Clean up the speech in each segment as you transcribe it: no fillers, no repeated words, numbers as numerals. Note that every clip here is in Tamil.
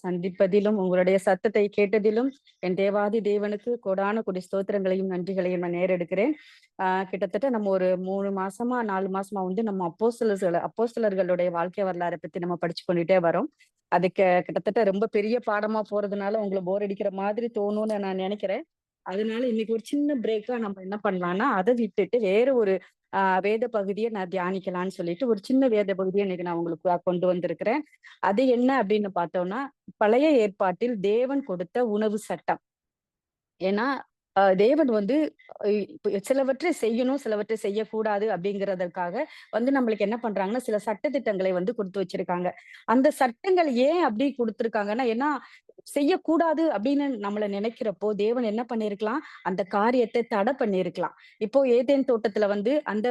சந்திப்பதிலும் உங்களுடைய சத்தத்தை கேட்டதிலும் என் தேவாதி தேவனுக்கு கோடான கொடி ஸ்தோத்திரங்களையும் நன்றிகளையும் நான் நேரெடுக்கிறேன். கிட்டத்தட்ட நம்ம ஒரு 3 மாசமா 4 மாசமா வந்து நம்ம அப்போஸ்தலர்களுடைய வாழ்க்கை வரலாறை பத்தி நம்ம படிச்சு கொண்டுட்டே வரோம். அதுக்கு கிட்டத்தட்ட ரொம்ப பெரிய பாடமா போறதுனால உங்களை போர் அடிக்கிற மாதிரி தோணும்னு நான் நினைக்கிறேன். அதனால இன்னைக்கு ஒரு சின்ன பிரேக்கா நம்ம என்ன பண்ணலாம்னா அதை விட்டுட்டு வேற ஒரு வேத பகுதியை நான் தியானிக்கலாம்னு சொல்லிட்டு ஒரு சின்ன வேத பகுதியை இன்னைக்கு நான் உங்களுக்கு கொண்டு வந்திருக்கிறேன். அது என்ன அப்படின்னு பார்த்தோம்னா, பழைய ஏற்பாட்டில் தேவன் கொடுத்த உணவு சட்டம். ஏன்னா தேவன் வந்து இப்ப சிலவற்றை செய்யணும், சிலவற்றை செய்யக்கூடாது அப்படிங்கிறதற்காக வந்து நம்மளுக்கு என்ன பண்றாங்கன்னா, சில சட்டதிட்டங்களை வந்து குடுத்து வச்சிருக்காங்க. அந்த சட்டங்கள் ஏன் அப்படி குடுத்திருக்காங்கன்னா, ஏன்னா செய்யக்கூடாது அப்படின்னு நம்மள நினைக்கிறப்போ, தேவன் என்ன பண்ணியிருக்கலாம், அந்த காரியத்தை தடை பண்ணியிருக்கலாம். இப்போ ஏதேன் தோட்டத்துல வந்து அந்த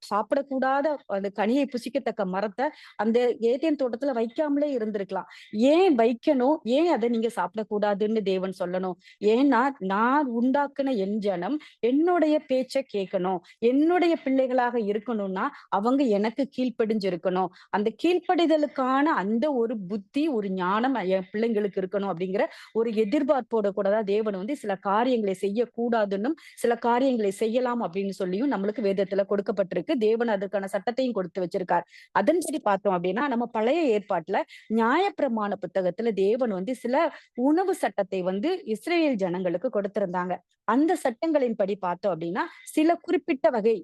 சாப்பிடக்கூடாத அந்த கனியை புசிக்கத்தக்க மரத்த அந்த ஏதேன் தோட்டத்துல வைக்காமலே இருந்திருக்கலாம். ஏன் வைக்கணும்? ஏன் அத நீங்க சாப்பிடக்கூடாதுன்னு தேவன் சொல்லணும்? ஏன்னா, நான் உண்டாக்குன என் ஜனம் என்னுடைய பேச்ச கேட்கணும். என்னுடைய பிள்ளைகளாக இருக்கணும்னா, அவங்க எனக்கு கீழ்ப்படிஞ்சிருக்கணும். அந்த கீழ்ப்படிதலுக்கான அந்த ஒரு புத்தி, ஒரு ஞானம் என் பிள்ளைங்களுக்கு இருக்கணும் அப்படிங்கிற ஒரு எதிர்பார்ப்போட கூட தான் தேவன் வந்து சில காரியங்களை செய்யக்கூடாதுன்னும், சில காரியங்களை செய்யலாம் அப்படின்னு சொல்லியும் நம்மளுக்கு வேதத்துல கொடுக்கப்பட்டிருக்கு. தேவன் அதற்கான சட்டத்தையும் கொடுத்து வச்சிருக்கார். அதன்படி பார்த்தோம் அப்படின்னா, நம்ம பழைய ஏற்பாட்டுல நியாயப்பிரமாண புத்தகத்துல தேவன் வந்து சில உணவு சட்டத்தை வந்து இஸ்ரேல் ஜனங்களுக்கு கொடுத்திருந்தாங்க. அந்த சட்டங்களின்படி பார்த்தோம் அப்படின்னா, சில குறிப்பிட்ட வகை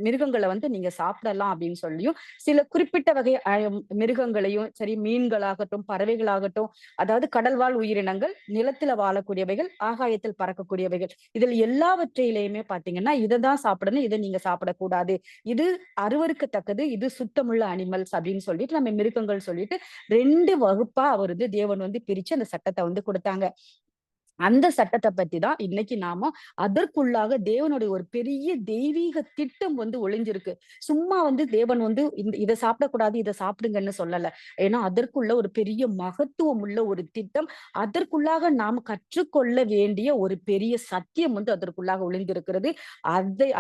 மிருகங்களை வந்து நீங்க சாப்பிடலாம் அப்படின்னு சொல்லியும், சில குறிப்பிட்ட வகை மிருகங்களையும் சரி, மீன்களாகட்டும், பறவைகளாகட்டும், அதாவது கடல்வாழ் உயிரினங்கள், நிலத்துல வாழக்கூடியவைகள், ஆகாயத்தில் பறக்கக்கூடியவைகள், இதில் எல்லாவற்றிலையுமே பாத்தீங்கன்னா இததான் சாப்பிடணும், இதை நீங்க சாப்பிடக்கூடாது, இது அருவருக்கத்தக்கது, இது சுத்தமுள்ள அனிமல்ஸ் அப்படின்னு சொல்லிட்டு நம்ம மிருகங்கள் சொல்லிட்டு 2 வகுப்பா அவர் வந்து தேவன் வந்து பிரிச்சு அந்த சட்டத்தை வந்து கொடுத்தாங்க. அந்த சட்டத்தை பத்தி தான் இன்னைக்கு நாம அதற்குள்ளாக தேவனுடைய ஒரு பெரிய தெய்வீக திட்டம் வந்து ஒளிஞ்சிருக்கு. சும்மா வந்து தேவன் வந்து இதை சாப்பிடக்கூடாது, இதை சாப்பிடுங்கன்னு சொல்லல. ஏன்னா அதற்குள்ள ஒரு பெரிய மகத்துவம் உள்ள ஒரு திட்டம், அதற்குள்ளாக நாம் கற்றுக்கொள்ள வேண்டிய ஒரு பெரிய சத்தியம் வந்து அதற்குள்ளாக ஒளிந்திருக்கிறது.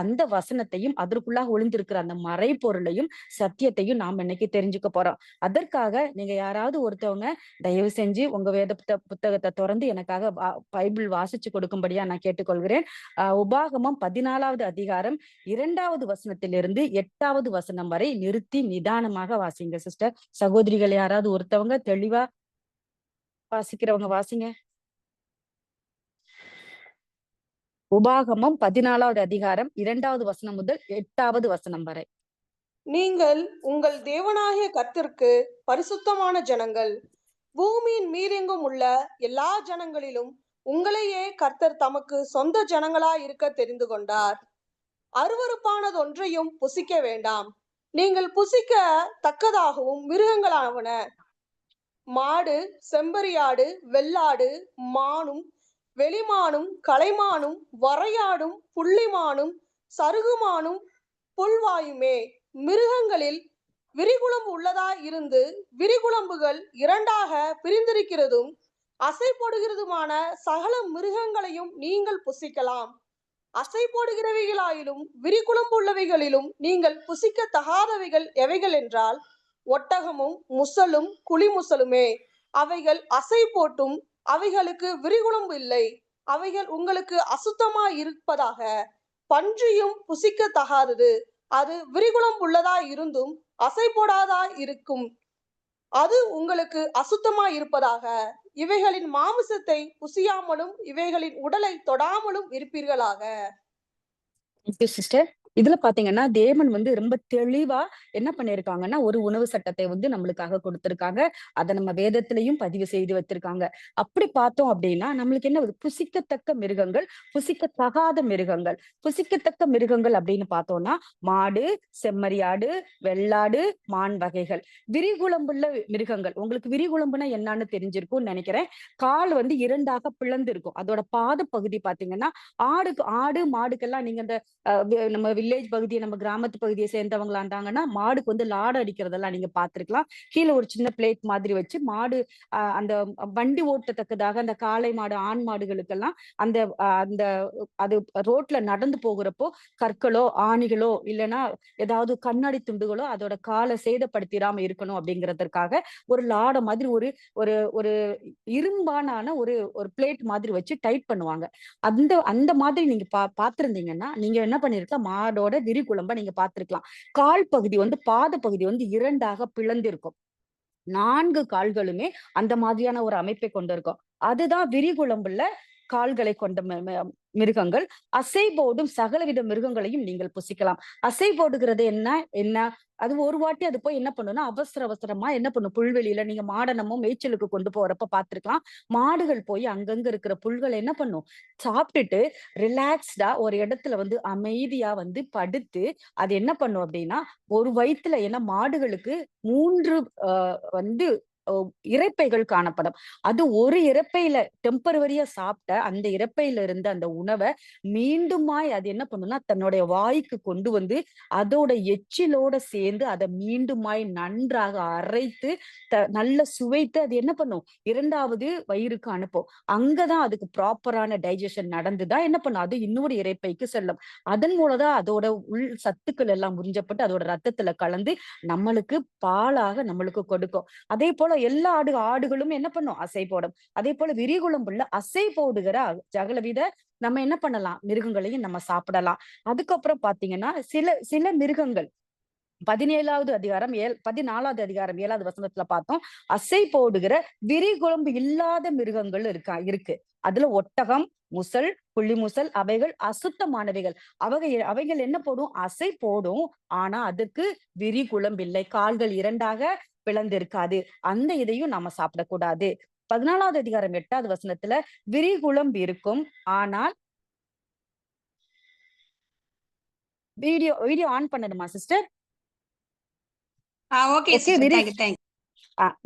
அந்த வசனத்தையும் அதற்குள்ளாக ஒளிந்திருக்கிற அந்த மறைபொருளையும் சத்தியத்தையும் நாம் இன்னைக்கு தெரிஞ்சுக்க போறோம். அதற்காக நீங்க யாராவது ஒருத்தவங்க தயவு செஞ்சு உங்க வேத புத்தகத்தை திறந்து எனக்காக பைபிள் வாசிச்சு கொடுக்கும்படியா நான் கேட்டுக்கொள்கிறேன். உபாகமம் 14வது அதிகாரம் 2வது வசனத்திலிருந்து 8வது வசனம் வரை நிறுத்தி நிதானமாக வாசிங்க சிஸ்டர். சகோதரிகள் யாராவது ஒருத்தவங்க தெளிவா வாசிக்கிறவங்க வாசிங்க. உபாகமம் 14வது அதிகாரம் 2வது வசனம் முதல் 8வது வசனம் வரை. நீங்கள் உங்கள் தேவனாகிய கர்த்தருக்கு பரிசுத்தமான ஜனங்கள். பூமியின் மீதெங்கும் உள்ள எல்லா ஜனங்களிலும் உங்களையே கர்த்தர் தமக்கு சொந்த ஜனங்களா இருக்க தெரிந்து கொண்டார். அருவருப்பானதொன்றையும் புசிக்க வேண்டாம். நீங்கள் புசிக்க தக்கதாகவும் மிருகங்களாவன மாடு, செம்பரியாடு, வெள்ளாடு, மானும், வெளிமானும், கலைமானும், வரையாடும், புள்ளிமானும், சருகுமானும், புல்வாயுமே. மிருகங்களில் விரிகுளம்பு உள்ளதாய் இருந்து விரிகுளம்புகள் 2ஆக பிரிந்திருக்கிறதும் அசை போடுகிறதுமான சகல மிருகங்களையும் நீங்கள் புசிக்கலாம். அசை போடுகிறவைகளாயிலும் விரிகுளம்பு உள்ளவைகளிலும் நீங்கள் புசிக்க தகாதவைகள் எவைகள் என்றால் ஒட்டகமும் முசலும் குளிமுசலுமே. அவைகள் அசை போட்டும் அவைகளுக்கு விரிகுளம்பு இல்லை, அவைகள் உங்களுக்கு அசுத்தமாய் இருப்பதாக. பன்றியும் புசிக்க தகாதது, அது விரிகுளம்பு உள்ளதாய் இருந்தும் அசை போடாதாய் இருக்கும், அது உங்களுக்கு அசுத்தமாய் இருப்பதாக. இவைகளின் மாமிசத்தை புசியாமலும் இவைகளின் உடலை தொடாமலும் இருப்பீர்களாக. சிஸ்டர், இதுல பாத்தீங்கன்னா தேவன் வந்து ரொம்ப தெளிவா என்ன பண்ணிருக்காங்கன்னா ஒரு உணவு சட்டத்தை வந்து நம்மளுக்காக கொடுத்திருக்காங்க. அதை நம்ம வேதத்திலையும் பதிவு செய்து வச்சிருக்காங்க. அப்படி பார்த்தோம் அப்படின்னா நம்மளுக்கு என்ன புசிக்கத்தக்க மிருகங்கள், புசிக்கத்தகாத மிருகங்கள். புசிக்கத்தக்க மிருகங்கள் அப்படின்னு பார்த்தோம்னா மாடு, செம்மறியாடு, வெள்ளாடு, மான் வகைகள். விரிகுளம்புள்ள மிருகங்கள், உங்களுக்கு விரிகுளம்புனா என்னன்னு தெரிஞ்சிருக்கும்னு நினைக்கிறேன். கால் வந்து 2ஆக பிளந்து இருக்கும். அதோட பாத பகுதி பாத்தீங்கன்னா ஆடு மாடுக்கெல்லாம் நீங்க இந்த நம்ம வில்லேஜ் பகுதியை, நம்ம கிராமத்து பகுதியை சேர்ந்தவங்களா இருந்தாங்கன்னா மாடுக்கு வந்து லாடம் அடிக்கிறதெல்லாம் நீங்க பார்த்திருக்கலாம். கீழே ஒரு சின்ன பிளேட் மாதிரி வச்சு மாடு அந்த வண்டி ஓட்டத்தக்கதாக அந்த காளை மாடு, ஆண் மாடுகளுக்கெல்லாம் அந்த அந்த அது ரோட்ல நடந்து போகிறப்போ கற்களோ, ஆணிகளோ இல்லைன்னா ஏதாவது கண்ணாடி துண்டுகளோ அதோட காலை சேதப்படுத்திடாம இருக்கணும் அப்படிங்கிறதற்காக ஒரு லாடம் மாதிரி ஒரு ஒரு ஒரு இரும்பான ஒரு ஒரு பிளேட் மாதிரி வச்சு டைட் பண்ணுவாங்க. அந்த அந்த மாதிரி நீங்க பார்த்திருந்தீங்கன்னா, நீங்க என்ன பண்ணிருக்கலாம், மாடோட விரிகுளம்ப நீங்க பார்த்திருக்கலாம். கால் பகுதி வந்து பாத பகுதி வந்து 2ஆக பிளந்திருக்கும். 4 கால்களுமே அந்த மாதிரியான ஒரு அமைப்பை கொண்டிருக்கும். அதுதான் விரிகுளம்புல கால்களை கொண்ட மிருகங்கள். அசை போடும் சகலவித மிருகங்களையும் நீங்கள் புசிக்கலாம். அசை போடுகிறது என்ன என்ன அது ஒரு வாட்டி அது போய் என்ன பண்ணும்னா, அவசர அவசரமா என்ன பண்ணும், புல்வெளியில நீங்க மாட நம்ம மேய்ச்சலுக்கு கொண்டு போறப்ப பார்த்திருக்கலாம். மாடுகள் போய் அங்கங்க இருக்கிற புல்களை என்ன பண்ணும், சாப்பிட்டுட்டு ரிலாக்ஸ்டா ஒரு இடத்துல வந்து அமைதியா வந்து படுத்து அது என்ன பண்ணும் அப்படின்னா, ஒரு வயித்துல, ஏன்னா மாடுகளுக்கு 3 வந்து இரைப்பைகள் காணப்படும். அது ஒரு இரைப்பையில டெம்பரவரியா சாப்பிட்ட அந்த இரைப்பையில இருந்த அந்த உணவை மீண்டுமாய் அது என்ன பண்ணும்னா, தன்னுடைய வாய்க்கு கொண்டு வந்து அதோட எச்சிலோட சேர்ந்து அதை மீண்டுமாய் நன்றாக அரைத்து நல்ல சுவைத்து அது என்ன பண்ணும், 2வது வயிறுக்கு அனுப்பும். அங்கதான் அதுக்கு ப்ராப்பரான டைஜஷன் நடந்துதான் என்ன பண்ணும், அது இன்னொரு இரைப்பைக்கு செல்லும். அதன் மூலதான் அதோட உள் சத்துக்கள் எல்லாம் உறிஞ்சப்பட்டு அதோட ரத்தத்துல கலந்து நம்மளுக்கு பாலாக நம்மளுக்கு கொடுக்கும். அதே போல எல்லா ஆடுகளும் என்ன பண்ணும், அசை போடும். அதே போல விரிகுளம்புள்ள அசை போடுகிற சகலவித நம்ம என்ன பண்ணலாம், மிருகங்களையும் நம்ம சாப்பிடலாம். அதுக்கப்புறம் பாத்தீங்கன்னா சில சில மிருகங்கள் 17வது அதிகாரம் 14வது அதிகாரம் 7வது வசனத்துல பார்த்தோம். அசை போடுகிற விரிகுளம்பு இல்லாத மிருகங்கள் இருக்கு. அதுல ஒட்டகம், முசல், புள்ளிமுசல் அவைகள் அசுத்தமானவைகள். அவைகள் என்ன போடும், அசை போடும். ஆனா அதற்கு விரிகுளம்பு இல்லை, கால்கள் 2ஆக பிளந்திருக்காது. அந்த இதையும் நாம சாப்பிடக்கூடாது. 14வது அதிகாரம் 8வது வசனத்துல விரிகுளம்பு இருக்கும். ஆனால் வீடியோ வீடியோ ஆன் பண்ணணுமா sister? Okay okay. Sister. Thank you.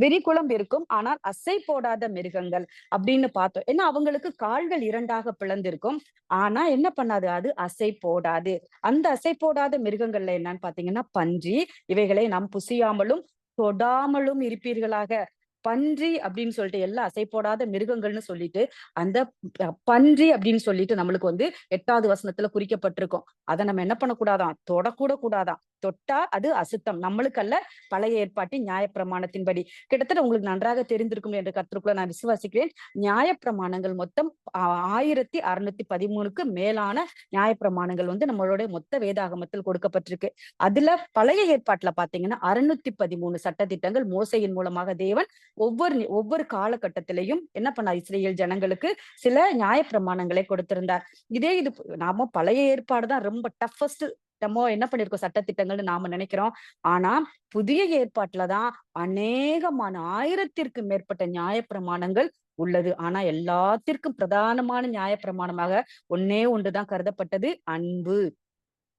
விரிகுளம்பு இருக்கும், ஆனால் அசை போடாத மிருகங்கள் அப்படின்னு பார்த்தோம். ஏன்னா அவங்களுக்கு கால்கள் 2ஆக பிளந்திருக்கும். ஆனா என்ன பண்ணாது, அது அசை போடாது. அந்த அசை போடாத மிருகங்கள்ல என்னன்னு பாத்தீங்கன்னா பன்றி. இவைகளை நாம் புசியாமலும் தொடாமலும் இருப்பீர்களாக. பன்றி அப்படின்னு சொல்லிட்டு எல்லாம் அசை போடாத மிருகங்கள்னு சொல்லிட்டு அந்த பன்றி அப்படின்னு சொல்லிட்டு நம்மளுக்கு வந்து 8வது வசனத்துல குறிக்கப்பட்டிருக்கும். அதை நம்ம என்ன பண்ணக்கூடாதாம், தொடக்கூட கூடாதாம். தொட்டா அது அசுத்தம். நம்மளுக்கு அல்ல, பழைய ஏற்பாட்டின் நியாயப்பிரமாணத்தின்படி. கிட்டத்தட்ட உங்களுக்கு நன்றாக தெரிந்திருக்கும் என்று கர்த்தருக்குள்ள நான் விசுவாசிக்கிறேன். நியாயப்பிரமாணங்கள் மொத்தம் 1613க்கு மேலான நியாயப்பிரமாணங்கள் வந்து நம்மளுடைய மொத்த வேதாகமத்தில் கொடுக்கப்பட்டிருக்கு. அதுல பழைய ஏற்பாட்டுல பாத்தீங்கன்னா 613 சட்டதிட்டங்கள் மோசையின் மூலமாக தேவன் ஒவ்வொரு காலகட்டத்திலையும் என்ன பண்ணார், இஸ்ரேல் ஜனங்களுக்கு சில நியாயப்பிரமாணங்களை கொடுத்திருந்தார். இது நாம பழைய ஏற்பாடு தான் ரொம்ப டஃபஸ்ட் நம்ம என்ன பண்ணிருக்கோம் சட்டதிட்டங்கள்னு நாம நினைக்கிறோம். ஆனா புதிய ஏற்பாட்டுலதான் அநேகமான 1000ற்கு மேற்பட்ட நியாயப்பிரமாணங்கள் உள்ளது. ஆனா எல்லாத்திற்கும் பிரதானமான நியாயப்பிரமாணமாக ஒன்னே ஒன்றுதான் கருதப்பட்டது, அன்பு.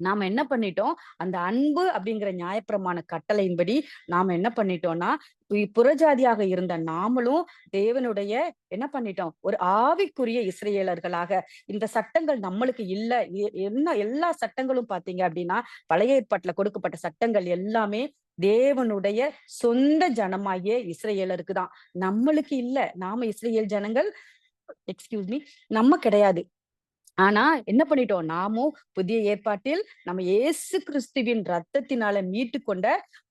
நாம என்ன பண்ணிட்டோம், அந்த அன்பு அப்படிங்கிற நியாயப்பிரமாண கட்டளையின்படி நாம என்ன பண்ணிட்டோம்னா, புறஜாதியாக இருந்த நாமளும் தேவனுடைய என்ன பண்ணிட்டோம், ஒரு ஆவிக்குரிய இஸ்ரவேலர்களாக. இந்த சட்டங்கள் நம்மளுக்கு இல்ல. என்ன எல்லா சட்டங்களும் பாத்தீங்க அப்படின்னா பழைய ஏற்பாட்டுல கொடுக்கப்பட்ட சட்டங்கள் எல்லாமே தேவனுடைய சொந்த ஜனமாகிய இஸ்ரவேலருக்கு தான், நம்மளுக்கு இல்ல. நாம இஸ்ரவேல் ஜனங்கள், எக்ஸ்கியூஸ் மீ, நம்ம கிடையாது. ஆனா என்ன பண்ணிட்டோம், நாமும் புதிய ஏற்பாட்டில் நம்ம இயேசு கிறிஸ்துவின் ரத்தத்தினால மீட்டு கொண்ட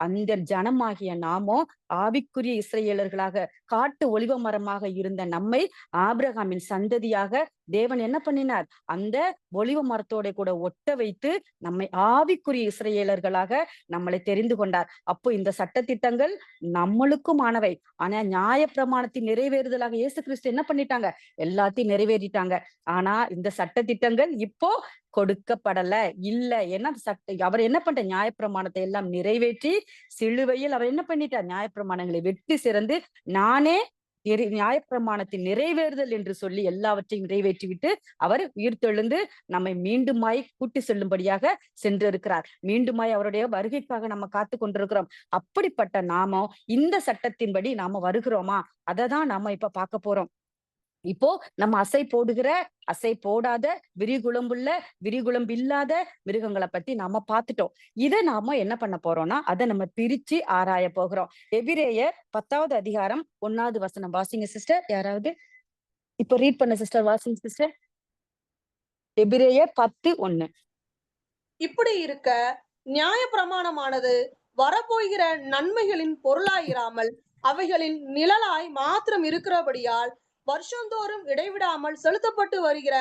அந்த ஜனமாகிய நாமும் ஆவிக்குரிய இஸ்ரவேலர்களாக, காட்டு ஒலிவ மரமாக இருந்த நம்மை ஆபிரகாமின் சந்ததியாக தேவன் என்ன பண்ணினார், அந்த ஒலிவ மரத்தோட கூட ஒட்ட வைத்து நம்மை ஆவிக்குரிய இஸ்ரவேலர்களாக நம்மளை தெரிந்து கொண்டார். அப்போ இந்த சட்டதிட்டங்கள் நம்மளுக்குமானவை. ஆனா நியாயப்பிரமாணத்தின் நிறைவேறுதலாக இயேசு கிறிஸ்து என்ன பண்ணிட்டாங்க, எல்லாத்தையும் நிறைவேறிட்டாங்க. ஆனா இந்த சட்டதிட்டங்கள் இப்போ கொடுக்கப்படல, இல்ல. ஏன்னா அவர் என்ன பண்ற, நியாயப்பிரமாணத்தை எல்லாம் நிறைவேற்றி சிலுவையில் அவர் என்ன பண்ணிட்டார், நியாயப்பிரமாணங்களை வெட்டி சிறந்து நானே நியாயப்பிரமாணத்தின் நிறைவேறுதல் என்று சொல்லி எல்லாவற்றையும் நிறைவேற்றி விட்டு அவர் உயிர்த்தெழுந்து நம்மை மீண்டுமாய் கூட்டி செல்லும்படியாக சென்றிருக்கிறார். மீண்டுமாய் அவருடைய வருகைக்காக நம்ம காத்து கொண்டிருக்கிறோம். அப்படிப்பட்ட நாம இந்த சட்டத்தின்படி நாம வருகிறோமா, அதை தான் நாம இப்ப பார்க்க போறோம். இப்போ நம்ம அசை போடுகிற, அசை போடாத, விரிகுளம்புள்ள, விரிகுளம்பு இல்லாத மிருகங்களை பத்தி நாம பார்த்துட்டோம். இத நாம என்ன பண்ண போறோம்னா, அத நம்ம பிரிச்சு ஆராய போகிறோம். எபிரேயர் 10வது அதிகாரம் 1வது வசனம் வாசிங்க சிஸ்டர். யாராவது இப்ப ரீட் பண்ண சிஸ்டர், வாசிங்க சிஸ்டர். எபிரேயர் 10:1. இப்படி இருக்க நியாயப்பிரமாணமானது வரப்போகிற நன்மைகளின் பொருளாயிராமல் அவைகளின் நிழலாய் மாத்திரம் இருக்கிறபடியால் வருஷந்தோறும் இடைவிடாமல் செலுத்தப்பட்டு வருகிற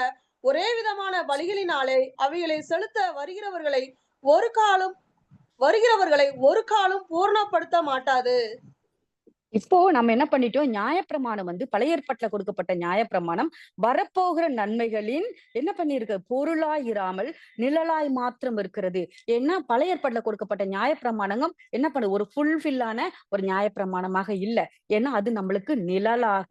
ஒரே விதமான பலிகளினாலே அவைகளை செலுத்த வருகிறவர்களை ஒரு காலும் பூர்ணப்படுத்த மாட்டாது. இப்போ நம்ம என்ன பண்ணிட்டோம், நியாயப்பிரமாணம் வந்து பழைய ஏற்பாட்டுல கொடுக்கப்பட்ட நியாயப்பிரமாணம் வரப்போகிற நன்மைகளின் என்ன பண்ணிருக்கு, பொருளாய் இராமல் நிழலாய் மாத்திரம் இருக்கிறது. ஏன்னா பழைய ஏற்பாட்டுல கொடுக்கப்பட்ட நியாயப்பிரமாணம் என்ன பண்ணு, ஒரு ஃபுல்ஃபில்லான ஒரு நியாயப்பிரமாணமாக இல்ல. ஏன்னா அது நம்மளுக்கு நிழலாக,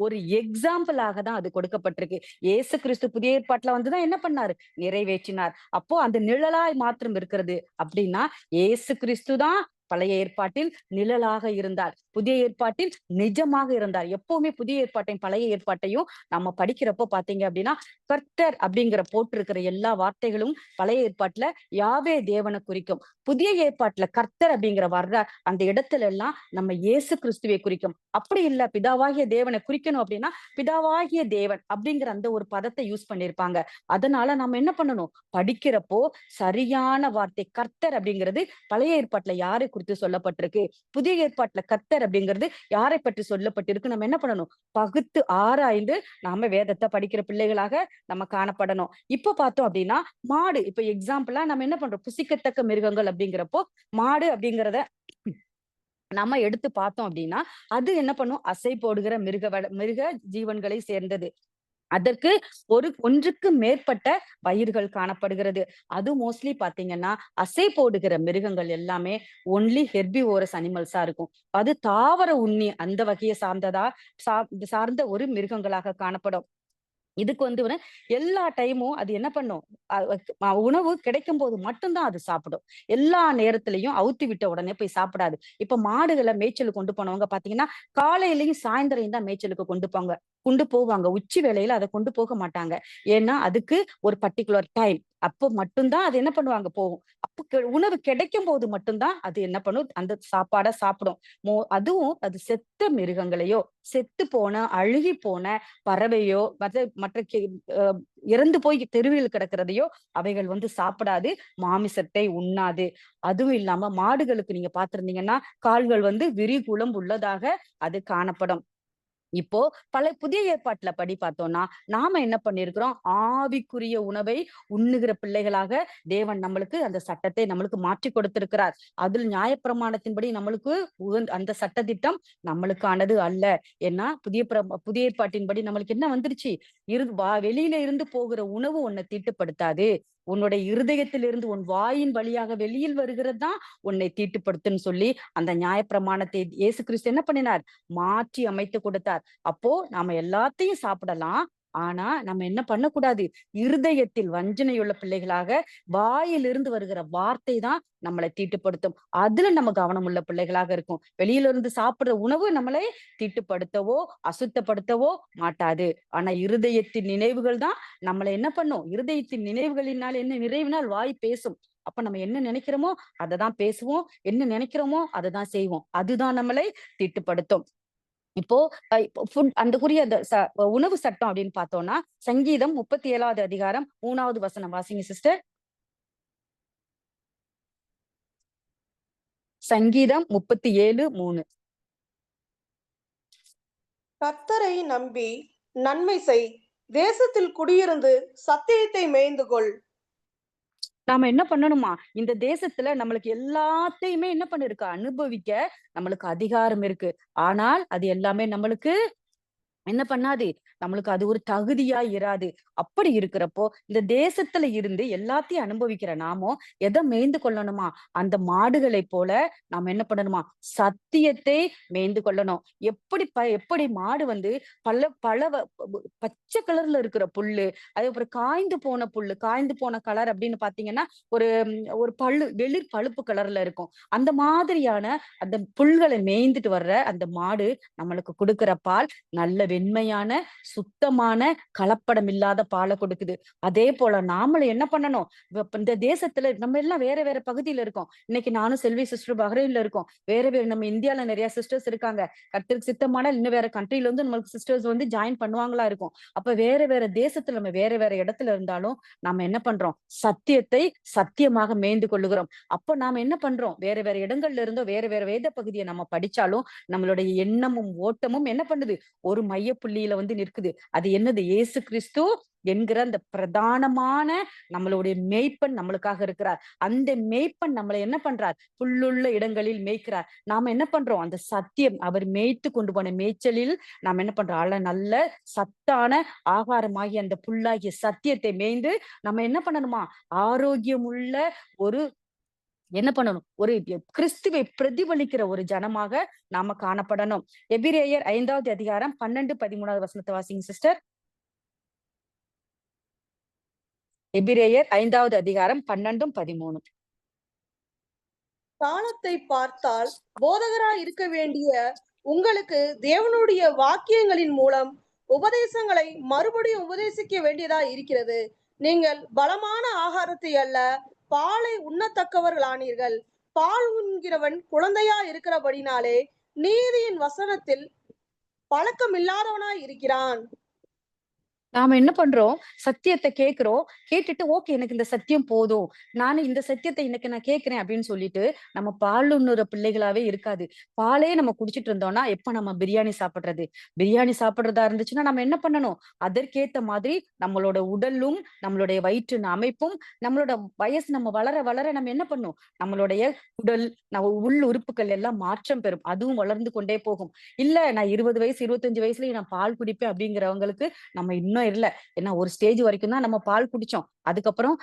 ஒரு எக்ஸாம்பிளாக தான் அது கொடுக்கப்பட்டிருக்கு. இயேசு கிறிஸ்து புதிய ஏற்பாட்டுல வந்துதான் என்ன பண்ணாரு, நிறைவேற்றினார். அப்போ அந்த நிழலாய் மாத்திரம் இருக்கிறது அப்படின்னா இயேசு கிறிஸ்து தான் பழைய ஏற்பாட்டில் நிழலாக இருந்தார், புதிய ஏற்பாட்டில் நிஜமாக இருந்தார். எப்பவுமே புதிய ஏற்பாட்டையும் பழைய ஏற்பாட்டையும் நம்ம படிக்கிறப்போ பாத்தீங்க அப்படின்னா, கர்த்தர் அப்படிங்கிற போட்டிருக்கிற எல்லா வார்த்தைகளும் பழைய ஏற்பாட்டுல யாவே தேவனை குறிக்கும். புதிய ஏற்பாட்டுல கர்த்தர் அப்படிங்கிற வர்ற அந்த இடத்துல எல்லாம் நம்ம இயேசு கிறிஸ்துவை குறிக்கும். அப்படி இல்ல, பிதாவாகிய தேவனை குறிக்கணும் அப்படின்னா பிதாவாகிய தேவன் அப்படிங்கிற அந்த ஒரு பதத்தை யூஸ் பண்ணிருப்பாங்க. அதனால நம்ம என்ன பண்ணணும், படிக்கிறப்போ சரியான வார்த்தை கர்த்தர் அப்படிங்கிறது பழைய ஏற்பாட்டுல யாரை குறித்து சொல்லப்பட்டிருக்கு, புதிய ஏற்பாட்டுல கர்த்தர் அப்படிங்கிறது யாரை பற்றி சொல்லப்பட்டிருக்கு, நம்ம என்ன பண்ணணும், பகுத்து ஆராய்ந்து நாம வேதத்தை படிக்கிற பிள்ளைகளாக நம்ம காணப்படணும். இப்ப பார்த்தோம் அப்படின்னா மாடு, இப்ப எக்ஸாம்பிளா நம்ம என்ன பண்றோம், புசிக்கத்தக்க மிருகங்கள் அப்படிங்கிறப்போ மாடு அப்படிங்கிறத நம்ம எடுத்து பார்த்தோம் அப்படின்னா அது என்ன பண்ணும், அசை போடுகிற மிருக ஜீவன்களை சேர்ந்தது. அதற்கு ஒன்றுக்கு மேற்பட்ட வயிறுகள் காணப்படுகிறது. அது மோஸ்ட்லி பாத்தீங்கன்னா அசை போடுகிற மிருகங்கள் எல்லாமே ஒன்லி ஹெர்பிவோரஸ் அனிமல்ஸா இருக்கும். அது தாவர உண்ணி அந்த வகையை சார்ந்த ஒரு மிருகங்களாக காணப்படும். இதுக்கு வந்து எல்லா டைமும் அது என்ன பண்ணும், உணவு கிடைக்கும் போது மட்டும்தான் அது சாப்பிடும். எல்லா நேரத்திலையும் அவுத்தி விட்ட உடனே போய் சாப்பிடாது. இப்ப மாடுகளை மேய்ச்சலுக்கு கொண்டு போனவங்க பாத்தீங்கன்னா காலையிலயும் சாயந்தரம் தான் மேய்ச்சலுக்கு கொண்டு போவாங்க. உச்சி வேளையில அதை கொண்டு போக மாட்டாங்க. ஏன்னா அதுக்கு ஒரு பர்டிகுலர் டைம், அப்போ மட்டும்தான் அது என்ன பண்ணுவாங்க, போகும். அப்போ உணவு கிடைக்கும் போது மட்டும்தான் அது என்ன பண்ணும், அந்த சாப்பாடை சாப்பிடும். அதுவும் அது செத்த மிருகங்களையோ, செத்து போன அழுகி போன பறவையோ, மற்ற இறந்து போய் தெருவில் கிடக்கிறதையோ அவைகள் வந்து சாப்பிடாது, மாமிசத்தை உண்ணாது. அதுவும் இல்லாம மாடுகளுக்கு நீங்க பார்த்திருந்தீங்கன்னா கால்கள் வந்து விரிகுளம்பு உள்ளதாக அது காணப்படும். இப்போ புதிய ஏற்பாட்டுல படி பார்த்தோம்னா நாம என்ன பண்ணிருக்கிறோம், ஆவிக்குரிய உணவை உண்ணுகிற பிள்ளைகளாக தேவன் நம்மளுக்கு அந்த சட்டத்தை நம்மளுக்கு மாற்றி கொடுத்திருக்கிறார். அதில் நியாயப்பிரமாணத்தின்படி நம்மளுக்கு அந்த சட்டத்திட்டம் நம்மளுக்கானது அல்ல. ஏன்னா புதிய ஏற்பாட்டின்படி நம்மளுக்கு என்ன வந்துருச்சு, வெளியில இருந்து போகிற உணவு உன்னை தீட்டுப்படுத்தாது, உன்னுடைய இருதயத்திலிருந்து உன் வாயின் வழியாக வெளியில் வருகிறது தான் உன்னை தீட்டுப்படுத்துன்னு சொல்லி அந்த நியாயப்பிரமாணத்தை இயேசு கிறிஸ்து என்ன பண்ணினார், மாற்றி அமைத்து கொடுத்தார். அப்போ நாம எல்லாத்தையும் சாப்பிடலாம், ஆனா நம்ம என்ன பண்ணக்கூடாது, இருதயத்தில் வஞ்சனையுள்ள பிள்ளைகளாக வாயிலிருந்து வருகிற வார்த்தை தான் நம்மளை தீட்டுப்படுத்தும். அதுல நம்ம கவனம் உள்ள பிள்ளைகளாக இருக்கும். வெளியில இருந்து சாப்பிடுற உணவு நம்மளை தீட்டுப்படுத்தவோ அசுத்தப்படுத்தவோ மாட்டாது. ஆனா இருதயத்தின் நினைவுகள் தான் நம்மளை என்ன பண்ணும், இருதயத்தின் நினைவுகளினால் என்ன நிறைவினால் வாய் பேசும். அப்ப நம்ம என்ன நினைக்கிறோமோ அததான் பேசுவோம், என்ன நினைக்கிறோமோ அததான் செய்வோம். அதுதான் நம்மளை தீட்டுப்படுத்தும். இப்போ அந்தக்குரிய அந்த உணவு சட்டம் அப்படின்னு பார்த்தோம்னா சங்கீதம் 37வது அதிகாரம் 3வது வசனம் வாசிங்க சிஸ்டர். சங்கீதம் 37:3. கர்த்தரை நம்பி நன்மை செய், தேசத்தில் குடியிருந்து சத்தியத்தை மேய்ந்து கொள். நாம என்ன பண்ணணுமா, இந்த தேசத்துல நம்மளுக்கு எல்லாத்தையுமே என்ன பண்ணிருக்கு, அனுபவிக்க நம்மளுக்கு அதிகாரம் இருக்கு. ஆனால் அது எல்லாமே நம்மளுக்கு என்ன பண்ணாது, நம்மளுக்கு அது ஒரு தகுதியா இராது. அப்படி இருக்கிறப்போ இந்த தேசத்துல இருந்து எல்லாத்தையும் அனுபவிக்கிற நாமோ எதை மேய்ந்து கொள்ளணுமா, அந்த மாடுகளை போல நாம என்ன பண்ணணுமா, சத்தியத்தை மேய்ந்து கொள்ளணும். எப்படி மாடு வந்து பல பச்சை கலர்ல இருக்கிற புல்லு, அதுக்கப்புறம் காய்ந்து போன புல்லு, காய்ந்து போன கலர் அப்படின்னு பாத்தீங்கன்னா ஒரு ஒரு வெளிர் பழுப்பு கலர்ல இருக்கும். அந்த மாதிரியான அந்த புல்களை மேய்ந்துட்டு வர்ற அந்த மாடு நம்மளுக்கு கொடுக்கிற பால் நல்ல வெண்மையான சுத்தமான கலப்படம் இல்லாத பாலை கொடுக்குது. அதே போல நாமளும் என்ன பண்ணணும், இந்த தேசத்துல நம்ம எல்லாம் வேற வேற பகுதியில இருக்கோம். இன்னைக்கு நானும் செல்வி சிஸ்டர் பஹ்ரைன்ல இருக்கோம். வேற வேற நம்ம இந்தியால நிறைய சிஸ்டர்ஸ் இருக்காங்க. கர்த்தருக்கு சித்தமான இன்னும் வேற கண்ட்ரில இருந்து நம்மளுக்கு சிஸ்டர்ஸ் வந்து ஜாயின் பண்ணுவாங்களா இருக்கும். அப்ப வேற வேற தேசத்துல நம்ம வேற வேற இடத்துல இருந்தாலும் நாம என்ன பண்றோம், சத்தியத்தை சத்தியமாக மேய்ந்து கொள்ளுகிறோம். அப்ப நாம என்ன பண்றோம், வேற வேற இடங்கள்ல இருந்தோ வேற வேற வேத பகுதியை நம்ம படிச்சாலும் நம்மளுடைய எண்ணமும் ஓட்டமும் என்ன பண்ணுது, ஒரு மையப்புள்ளியில வந்து நிற்குது. அது என்னது, இயேசு கிறிஸ்து என்கிற அந்த பிரதானமான நம்மளுடைய மேய்ப்பன் நம்மளுக்காக இருக்கிறார். அந்த மேய்ப்பன் நம்மளை என்ன பண்றார், புல்லுள்ள இடங்களில் மேய்க்கிறார். நாம என்ன பண்றோம், அந்த சத்தியம் அவர் மேய்த்து கொண்டு போன மேய்ச்சலில் நாம என்ன பண்றோம், நல்ல சத்தான ஆகாரமாகிய அந்த புல்லாகிய சத்தியத்தை மேய்ந்து நம்ம என்ன பண்ணணுமா, ஆரோக்கியமுள்ள ஒரு என்ன பண்ணணும், ஒரு கிறிஸ்துவை பிரதிபலிக்கிற ஒரு ஜனமாக நாம காணப்படணும். எபிரேயர் 5வது அதிகாரம் 12, 13வது வசனத்தை வாசிங்க சிஸ்டர். எபிரேயர் 5வது அதிகாரம் 12, 13. காலத்தை பார்த்தால் போதகராய் இருக்க வேண்டிய உங்களுக்கு தேவனுடைய வாக்கியங்களின் மூலம் உபதேசங்களை மறுபடியும் உபதேசிக்க வேண்டியதா இருக்கிறது. நீங்கள் பலமான ஆகாரத்தை அல்ல, பாலை உண்ணத்தக்கவர்களானீர்கள். பால் உண்கிறவன் குழந்தையா இருக்கிறபடினாலே நீதியின் வசனத்தில் பழக்கம் இல்லாதவனாய் இருக்கிறான். நாம என்ன பண்றோம், சத்தியத்தை கேட்கிறோம். கேட்டுட்டு ஓகே எனக்கு இந்த சத்தியம் போதும், நானும் இந்த சத்தியத்தை இன்னைக்கு நான் கேட்கிறேன் அப்படின்னு சொல்லிட்டு நம்ம பாலுண்ணுற பிள்ளைகளாவே இருக்காது. பாலே நம்ம குடிச்சிட்டு இருந்தோம்னா எப்ப நம்ம பிரியாணி சாப்பிடுறது, பிரியாணி சாப்பிடுறதா இருந்துச்சுன்னா நம்ம என்ன பண்ணணும், அதற்கேத்த மாதிரி நம்மளோட உடலும் நம்மளுடைய வயிற்றின் அமைப்பும் நம்மளோட வயசு நம்ம வளர வளர நம்ம என்ன பண்ணும், நம்மளுடைய உடல் நம்ம உள் உறுப்புகள் எல்லாம் மாற்றம் பெறும். அதுவும் வளர்ந்து கொண்டே போகும். இல்ல நான் 20 வயசு 25 வயசுலயே நான் பால் குடிப்பேன் அப்படிங்கிறவங்களுக்கு நம்ம இன்னும் இல்ல. ஏன்னா ஒரு ஸ்டேஜ் வரைக்கும் தான் நம்ம பால் குடிச்சோம். அதுக்கப்புறம்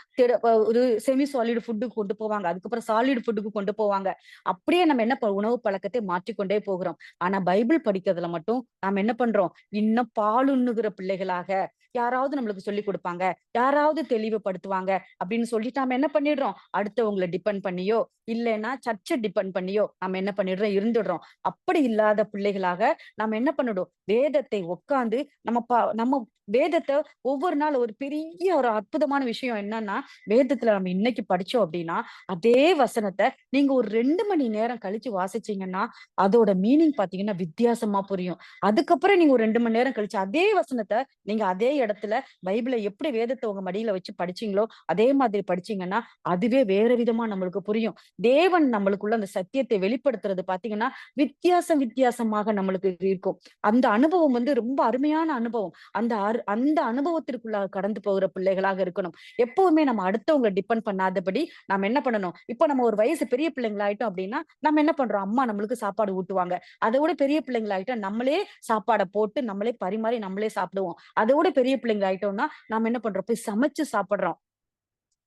ஒரு செமி சாலிட் ஃபுட்டுக்கு கொண்டு போவாங்க. அதுக்கப்புறம் சாலிட் ஃபுட்டுக்கு கொண்டு போவாங்க. அப்படியே நம்ம என்ன உணவு பழக்கத்தை மாற்றிக்கொண்டே போகிறோம். ஆனா பைபிள் படிக்கிறதுல மட்டும் நாம என்ன பண்றோம், இன்னும் பாலுண்ணுகிற பிள்ளைகளாக யாராவது நம்மளுக்கு சொல்லி கொடுப்பாங்க, யாராவது தெளிவுபடுத்துவாங்க அப்படின்னு சொல்லிட்டு நாம என்ன பண்ணிடுறோம், அடுத்தவங்களை டிபெண்ட் பண்ணியோ இல்லைன்னா சர்ச்சை டிபெண்ட் பண்ணியோ நம்ம என்ன பண்ணிடுறோம், இருந்துடுறோம். அப்படி இல்லாத பிள்ளைகளாக நம்ம என்ன பண்ணிடும், வேதத்தை உட்கார்ந்து நம்ம வேதத்தை ஒவ்வொரு நாள் ஒரு பெரிய ஒரு அற்புதமான விஷயம் என்னன்னா, வேதத்துல நம்ம இன்னைக்கு படிச்சோம் அப்படின்னா அதே வசனத்தை நீங்க ஒரு 2 மணி நேரம் கழிச்சு வாசிச்சீங்கன்னா அதோட மீனிங் பாத்தீங்கன்னா வித்தியாசமா புரியும். அதுக்கப்புறம் நீங்க ஒரு 2 மணி நேரம் கழிச்சு அதே வசனத்தை நீங்க அதே இடத்துல பைபிளை எப்படி வேதத்தை உங்க மடியில வச்சு படிச்சீங்களோ அதே மாதிரி படிச்சீங்கன்னா அதுவே வேற விதமா நம்மளுக்கு புரியும். தேவன் நம்மளுக்குள்ள அந்த சத்தியத்தை வெளிப்படுத்துறது பாத்தீங்கன்னா வித்தியாசமாக நம்மளுக்கு இருக்கும். அந்த அனுபவம் வந்து ரொம்ப அருமையான அனுபவம். அந்த அனுபவத்திற்குள்ளாக கடந்து போகிற பிள்ளைகளாக இருக்கணும். எப்பவுமே நம்ம அடுத்தவங்களை டிபெண்ட் பண்ணாதபடி நாம என்ன பண்ணணும், இப்ப நம்ம ஒரு வயசு பெரிய பிள்ளைங்களாயிட்டோம் அப்படின்னா நம்ம என்ன பண்றோம், அம்மா நம்மளுக்கு சாப்பாடு ஊட்டுவாங்க. அதை விட பெரிய பிள்ளைங்களாயிட்டா நம்மளே சாப்பாடை போட்டு நம்மளே பரிமாறி நம்மளே சாப்பிடுவோம். அதை விட பெரிய பிள்ளைங்களாயிட்டோம்னா நாம என்ன பண்றோம், போய் சமைச்சு சாப்பிடுறோம்.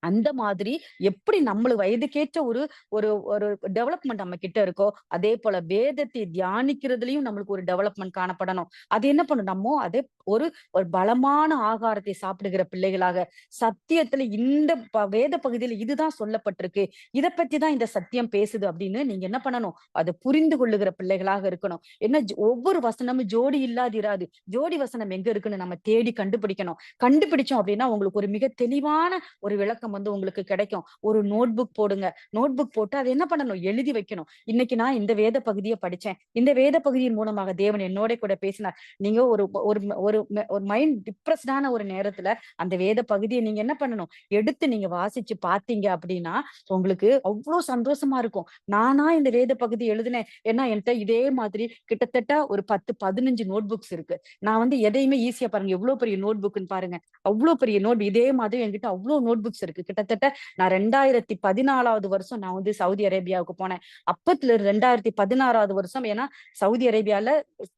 அந்த மாதிரி எப்படி நம்மளுக்கு வயதுக்கேற்ற ஒரு ஒரு ஒரு டெவலப்மெண்ட் நம்ம கிட்ட இருக்கோ அதே போல வேதத்தை தியானிக்கிறதுலயும் நம்மளுக்கு ஒரு டெவலப்மெண்ட் காணப்படணும். அது என்ன பண்ணும், நம்ம அதே ஒரு ஒரு பலமான ஆகாரத்தை சாப்பிடுகிற பிள்ளைகளாக சத்தியத்துல இந்த வேத பகுதியில இதுதான் சொல்லப்பட்டிருக்கு, இதை பத்தி தான் இந்த சத்தியம் பேசுது அப்படின்னு நீங்க என்ன பண்ணணும், அதை புரிந்து கொள்ளுகிற பிள்ளைகளாக இருக்கணும். என்ன ஒவ்வொரு வசனமும் ஜோடி இல்லாதிராது. ஜோடி வசனம் எங்க இருக்குன்னு நம்ம தேடி கண்டுபிடிக்கணும். கண்டுபிடிச்சோம் அப்படின்னா உங்களுக்கு ஒரு மிக தெளிவான ஒரு விளக்கம் வந்து உங்களுக்கு கிடைக்கும். ஒரு நோட் புக் போடுங்க. நோட் புக் போட்டு அதை என்ன பண்ணணும், எழுதி வைக்கணும். இன்னைக்கு நான் இந்த வேத பகுதியை படிச்சேன், இந்த வேத பகுதியின் மூலமாக தேவன் என்னோட கூட பேசினார். நீங்க ஒரு ஒரு ஒரு ஒரு மைண்ட் டிப்ரெஸ்டான ஒரு நேரத்துல அந்த வேத பகுதியை நீங்க என்ன பண்ணணும், எடுத்து நீங்க வாசிச்சு பாத்தீங்க அப்படின்னா உங்களுக்கு அவ்வளவு சந்தோஷமா இருக்கும். நானா இந்த வேத பகுதி எழுதினேன். ஏன்னா என்கிட்ட இதே மாதிரி கிட்டத்தட்ட ஒரு 10, 15 நோட் புக்ஸ் இருக்கு. நான் வந்து எதையுமே ஈஸியா பாருங்க எவ்வளவு பெரிய நோட் புக்னு பாருங்க. அவ்வளவு பெரிய நோட், இதே மாதிரி என்கிட்ட அவ்வளவு நோட் புக்ஸ் இருக்கு. கிட்டத்தட்ட நான் 2014வது வருஷம் நான் வந்து சவுதி அரேபியாவுக்கு போனேன். அப்பத்துல 2016வது வருஷம், ஏன்னா சவுதி அரேபியால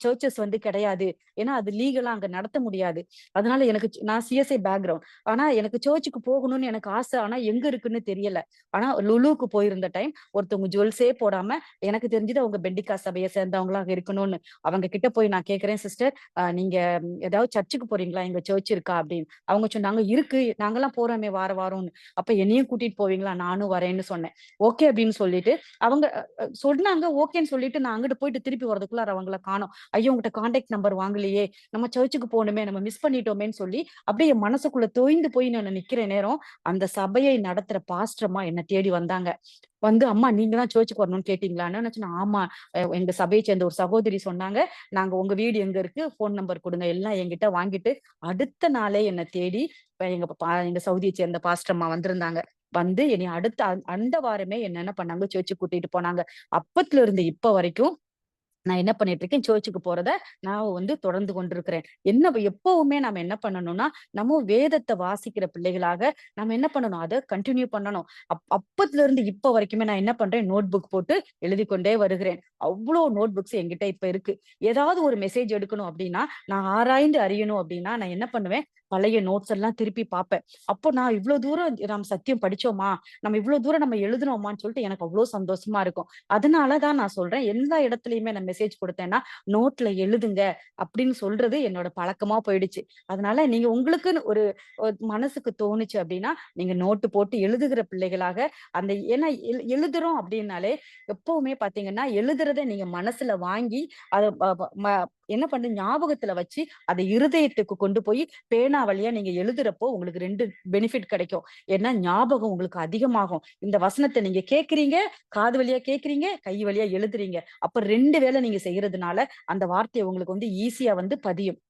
சர்ச்சஸ் வந்து கிடையாது. ஏன்னா அது லீகலா அங்க நடத்த முடியாது. அதனால நான் சிஎஸ்ஐ பேக்ரவுண்ட். ஆனா எனக்கு சர்ச்சுக்கு போகணும்னு எனக்கு ஆசை. ஆனா எங்க இருக்குன்னு தெரியல. ஆனா லுலுக்கு போயிருந்த டைம் ஒருத்தவங்க ஜுவல்ஸே போடாம எனக்கு தெரிஞ்சது அவங்க பெண்டிகா சபையை சேர்ந்தவங்களாக இருக்கணும்னு அவங்க கிட்ட போய் நான் கேக்குறேன், சிஸ்டர் நீங்க ஏதாவது சர்ச்சுக்கு போறீங்களா, எங்க சர்ச் இருக்கா அப்படின்னு. அவங்க சொன்னாங்க இருக்கு, நாங்கெல்லாம் போறோமே வார வாரம்னு. போகணும்னு. அப்ப என்னையும் கூட்டிட்டு போவீங்களா? நானும் வரேன்னு சொன்னேன். ஓகே அப்படின்னு சொல்லிட்டு அவங்க சொன்னாங்க. ஓகேன்னு சொல்லிட்டு நான் அங்கிட்டு போயிட்டு திருப்பி வரதுக்குள்ளார அவங்கள காணோம். ஐயோ! உங்கிட்ட கான்டாக்ட் நம்பர் வாங்கலையே! நம்ம சர்ச்சுக்கு போணுமே! நம்ம மிஸ் பண்ணிட்டோமேன்னு சொல்லி, அப்படியே என் மனசுக்குள்ள தோய்ந்து போய் நான் நிக்கிற நேரம், அந்த சபையை நடத்துற பாஸ்டர் அம்மா என்ன தேடி வந்தாங்க. வந்து, "அம்மா நீங்க தான் சர்ச்சுக்கு வரணும்னு கேட்டீங்களான்னு?" நான் சொன்னேன், "ஆமா. எங்க சபையை சேர்ந்த ஒரு சகோதரி சொன்னாங்க. நாங்க உங்க வீடு எங்க இருக்கு? ஃபோன் நம்பர் குடுங்க." எல்லாம் என்கிட்ட வாங்கிட்டு, அடுத்த நாளே என்ன தேடி எங்க சவுதியை சேர்ந்த பாஸ்டர் அம்மா வந்திருந்தாங்க. வந்து என்னைய அடுத்த அந்த வாரமே என்ன பண்ணாங்க, சர்ச்சுக்கு கூட்டிட்டு போனாங்க. அப்பத்துல இருந்து இப்ப வரைக்கும் நான் என்ன பண்ணிட்டு இருக்கேன், சர்ச்சுக்கு போறத நான் வந்து தொடர்ந்து கொண்டிருக்கிறேன். எப்பவுமே நாம என்ன பண்ணணும்னா, நம்ம வேதத்த வாசிக்கிற பிள்ளைகளாக நம்ம என்ன பண்ணணும், அத கன்டின்யூ பண்ணணும். அப்பத்துல இருந்து இப்ப வரைக்குமே நான் என்ன பண்றேன், நோட் புக் போட்டு எழுதிக் கொண்டே வருகிறேன். அவ்ளோ நோட் புக்ஸ் என்கிட்ட இப்ப இருக்கு. ஏதாவது ஒரு மெசேஜ் எடுக்கணும் அப்டின்னா, நான் ஆராய்ந்து அறியணும் அப்டின்னா, நான் என்ன பண்ணுவேன், பழைய நோட்ஸ் எல்லாம் திருப்பி பார்ப்பேன். அப்போ நான் இவ்ளோ தூரம் நம்ம சத்தியம் படிச்சோமா? நம்ம இவ்ளோ தூரம் நம்ம எழுதுனோமான்னு சொல்லிட்டு எனக்கு அவ்ளோ சந்தோஷமா இருக்கும். அதனால தான் நான் சொல்றேன், எல்லா இடத்துலயுமே நான் மெசேஜ் குடுத்தேன்னா, நோட்ல எழுதுங்க அப்படின்னு சொல்றது என்னோட பழக்கமா போயிடுச்சு. அதனால நீங்க உங்களுக்குன்னு ஒரு மனசுக்கு தோணுச்சு அப்படின்னா, நீங்க நோட்டு போட்டு எழுதுகிற பிள்ளைகளாக அந்த ஏன்னா எழுதுறோம் அப்படின்னாலே, எப்பவுமே பார்த்தீங்கன்னா, எழுதுறத நீங்க மனசுல வாங்கி, அத ப ப ம என்ன பண்ணு ஞாபகத்துல வச்சு, அத இருதயத்துக்கு கொண்டு போய் பேனா வழியா நீங்க எழுதுறப்போ, உங்களுக்கு 2 பெனிஃபிட் கிடைக்கும். ஏன்னா ஞாபகம் உங்களுக்கு அதிகமாகும். இந்த வசனத்த நீங்க கேட்கிறீங்க, காது வழியா கேட்கிறீங்க, கை வழியா எழுதுறீங்க. அப்ப 2 வேலை நீங்க செய்யறதுனால, அந்த வார்த்தை உங்களுக்கு வந்து ஈஸியா வந்து பதியும்.